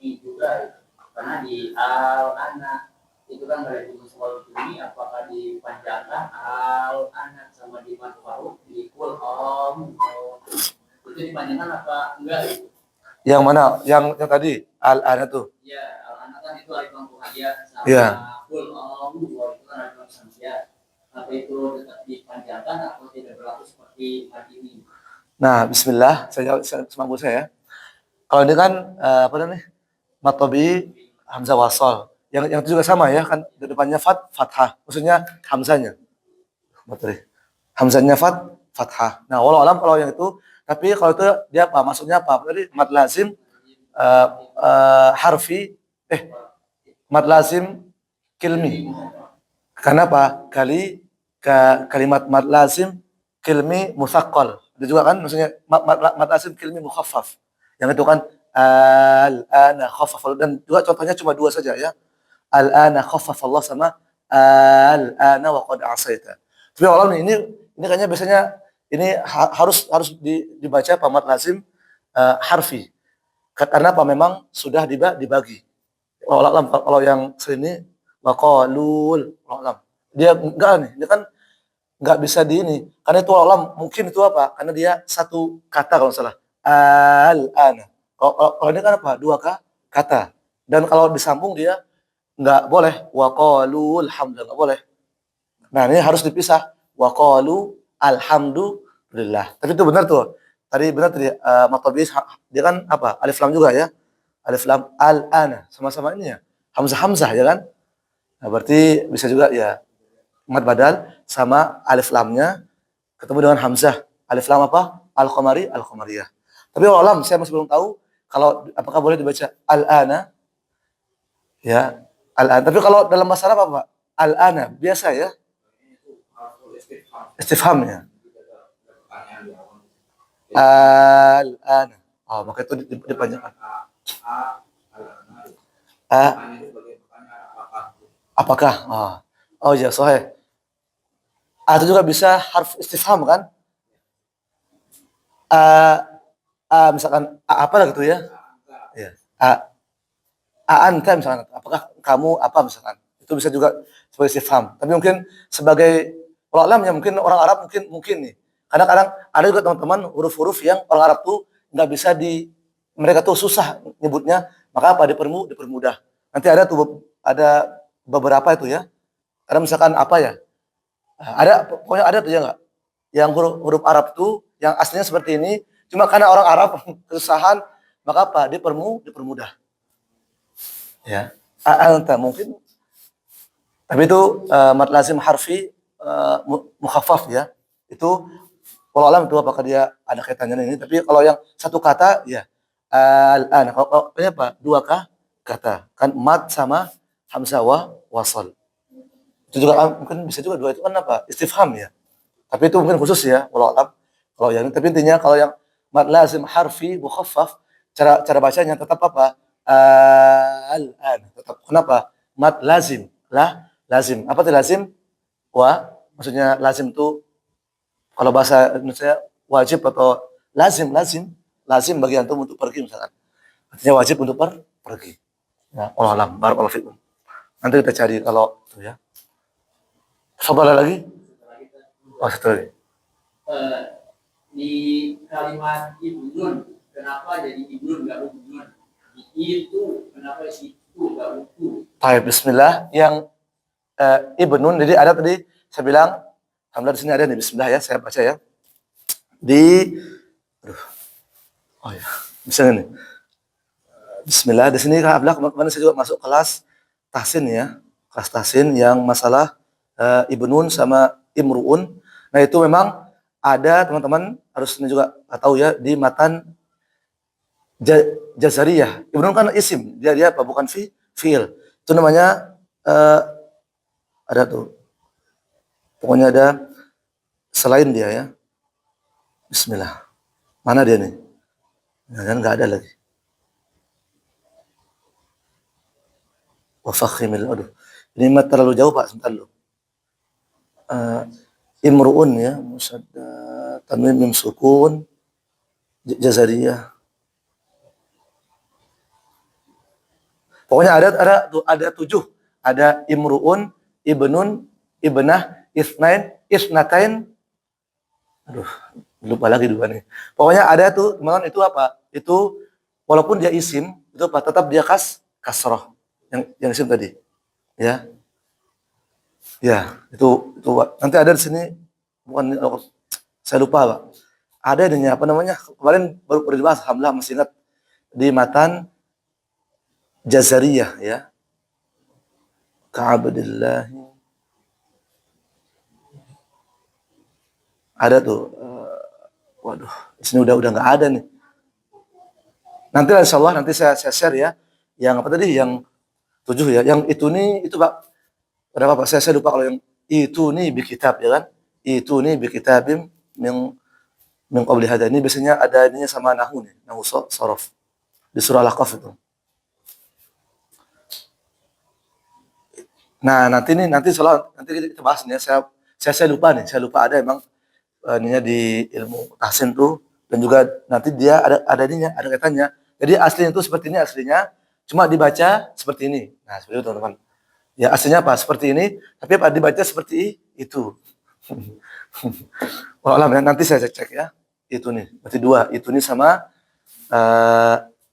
ini juga, karena di al-anak itu kan dari musul ini apakah dipanjangkan al-anak sama di manfaat di kul itu dipanjangkan apa enggak gitu? Yang mana? Yang tadi al-anak tuh. Ya, al-anak kan itu alif lam hadiah sama ya. Kul itu kan alif lam hadiah. Apa itu tetap dipanjangkan atau tidak berlaku seperti hari ini? Nah, bismillah, saya semampu saya. Kalau ini kan apa namanya? Matobi hamzah wasal. Yang itu juga sama ya kan, di depannya fathah. Maksudnya hamzahnya. Materi. Hamzahnya fathah. Nah, walau alam kalau yang itu, tapi kalau itu dia apa? Maksudnya apa? Tadi mad lazim harfi mad lazim kilmi. Karena apa? Kalimat mad lazim kilmi musaqqal. Itu juga kan maksudnya mad lazim kilmi mukhaffaf. Yang itu kan al-ana khaffaf, dan juga contohnya cuma dua saja ya. Al-ana khaffaf Allah sama al-ana wa qad asaita. Tapi Allah ini kayaknya biasanya ini harus dibaca apa mad lazim harfi. Karena apa? Memang sudah dibagi. Kalau yang sini waqalul alam. Dia enggak nih, dia kan enggak bisa di ini. Karena itu alam mungkin itu apa? Karena dia satu kata kalau salah. Al-ana. Kalau ini kan apa? Dua kata. Dan kalau disambung dia enggak boleh. Waqalul hamdulillah, enggak boleh. Nah, ini harus dipisah. Waqalu alhamdulillah. Tapi itu benar tuh. Tadi benar tadi Matabis dia kan apa? Alif lam juga ya. Alif lam al-ana sama-sama ini ya. Hamzah ya kan? Nah, berarti bisa juga ya mad badal sama alif lamnya ketemu dengan hamzah Alif lam apa? Al-qamari, al-qamariyah. Tapi alam saya masih belum tahu kalau apakah boleh dibaca al-ana ya, al-ana. Tapi kalau dalam bahasa Arab apa? Al-ana biasa ya. Istifham ya. Al-ana. Oh, maka itu dipanjangkan. Apakah? Oh ya, sahih. Atau juga bisa harf istifham kan? Misalkan apa gitu ya? Ya. Anta misalkan, apakah kamu apa misalkan? Itu bisa juga sebagai istifham. Tapi mungkin sebagai alam ya mungkin orang Arab mungkin nih. Kadang-kadang ada juga teman-teman huruf-huruf yang orang Arab tuh nggak bisa mereka tuh susah nyebutnya, maka apa dipermudah. Nanti ada beberapa itu ya. Ada misalkan apa ya? Pokoknya ada tuh ya nggak? Yang huruf Arab tuh yang aslinya seperti ini, cuma karena orang Arab kesusahan, maka apa? Dipermudah. Ya, anta mungkin. Tapi itu mad lazim harfi mukhaffaf ya. Itu kalau alam itu apakah dia ada kaitannya ini? Tapi kalau yang satu kata ya al-an. Kalau apa? Dua kata. Kan mad sama hamzah wasal. Itu juga mungkin bisa juga dua itu kan apa? Istifham ya. Tapi itu mungkin khusus ya kalau alam. Kalau yang tapi intinya kalau yang mad lazim harfi mukhaffaf cara bacanya tetap apa? Al-an. Tetap kenapa? Mad lazim. Lazim. Apa itu lazim? Maksudnya lazim itu kalau bahasa Indonesia wajib atau lazim bagi antum untuk pergi misalkan. Artinya wajib untuk pergi. Ya, Allah alam, barakallahu fikum. Nanti kita cari kalau itu ya. Sabar lagi? Oh, satu lagi. Di kalimat ibnun, kenapa jadi ibnun enggak ibnun? Itu kenapa situ enggak itu? Baik, bismillah. Yang ibnun jadi ada tadi saya bilang alhamdulillah di sini ada nih bismillah ya, saya baca ya. Oh ya, bisa nih. Bismillah di sini kemarin saya juga masuk kelas tahsin ya. Kelas tahsin yang masalah ibnun sama imruun. Nah, itu memang ada teman-teman harus ini juga tahu ya di matan jazariyah. Ibnun kan isim, dia apa? Bukan fiil. Itu namanya ada tuh. Pokoknya ada selain dia ya. Bismillah. Mana dia nih? Dan nggak ada lagi. Wafakhimil. Aduh. Ini mah terlalu jauh Pak, sebentar dulu. Imruun ya, musadda, tanwin mim sukun, jazariyah. Pokoknya ada 7. Ada imruun, ibnun, ibnah, isnatain. Aduh, lupa lagi dua nih. Pokoknya ada tuh, teman-teman itu apa? Itu walaupun dia isim, itu apa? Tetap dia kasroh. Yang isim tadi. Ya. Ya, itu nanti ada di sini bukan saya lupa, Pak. Ada ini apa namanya? Kemarin baru dibahas, alhamdulillah masih ingat di matan jazariyah ya. Ka'abdillah. Ada tuh. Waduh, di sini udah enggak ada nih. Nanti insyaallah nanti saya share ya. Yang apa tadi? Yang 7 ya. Yang itu nih itu Pak. Berapa Pak? Saya lupa kalau yang itu nih bi kitab ya kan? Itu nih bi kitabim min qabli hada. Ini biasanya ada ininya sama nahu nih, nahu sorof. Di surah Al-Kahf itu. Nah, nanti kita bahas nih ya. Saya lupa nih, ada emang ininya di ilmu tahsin tuh dan juga nanti dia ada ininya, ada kaitannya. Jadi aslinya itu seperti ini aslinya, cuma dibaca seperti ini. Nah, seperti itu teman-teman. Ya aslinya apa? Seperti ini, tapi apa dibaca seperti itu. Wallahualam, nanti saya cek ya. Itu nih, berarti 2. Itu nih sama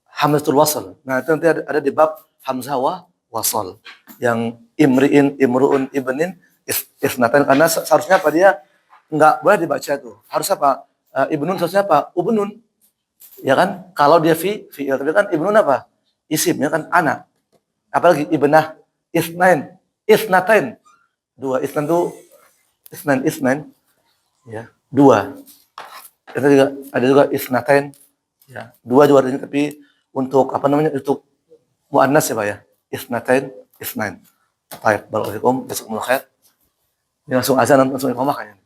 hamzatul wasl. Nah, itu nanti ada di bab hamzah wasl. Yang imriin, imruun, ibnin, isnatain karena seharusnya apa dia enggak boleh dibaca tuh. Harus apa? Ibnun seharusnya apa? Ubnun. Ya kan? Kalau dia fi'il, tapi kan ibnun apa? Isim ya kan anak. Apalagi ibnah, isnatain. 2. Isnan tuh isnan ya. 2. Itu juga ada juga isnatain, ya. Dua juga artinya, tapi untuk apa namanya? Untuk muannas ya, Pak ya. Isnatain, isnain. Baik, barakallahu fikum, jazakumullah khair. Ini langsung azan langsung iqamah kayaknya.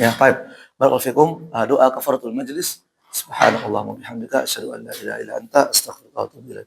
Ya, baik. Barakallahu fikum, doa kafaratul majlis. Subhanallahumma bihamdika asyhadu an la ilaha illa anta astaghfiruka wa atubu ilaik.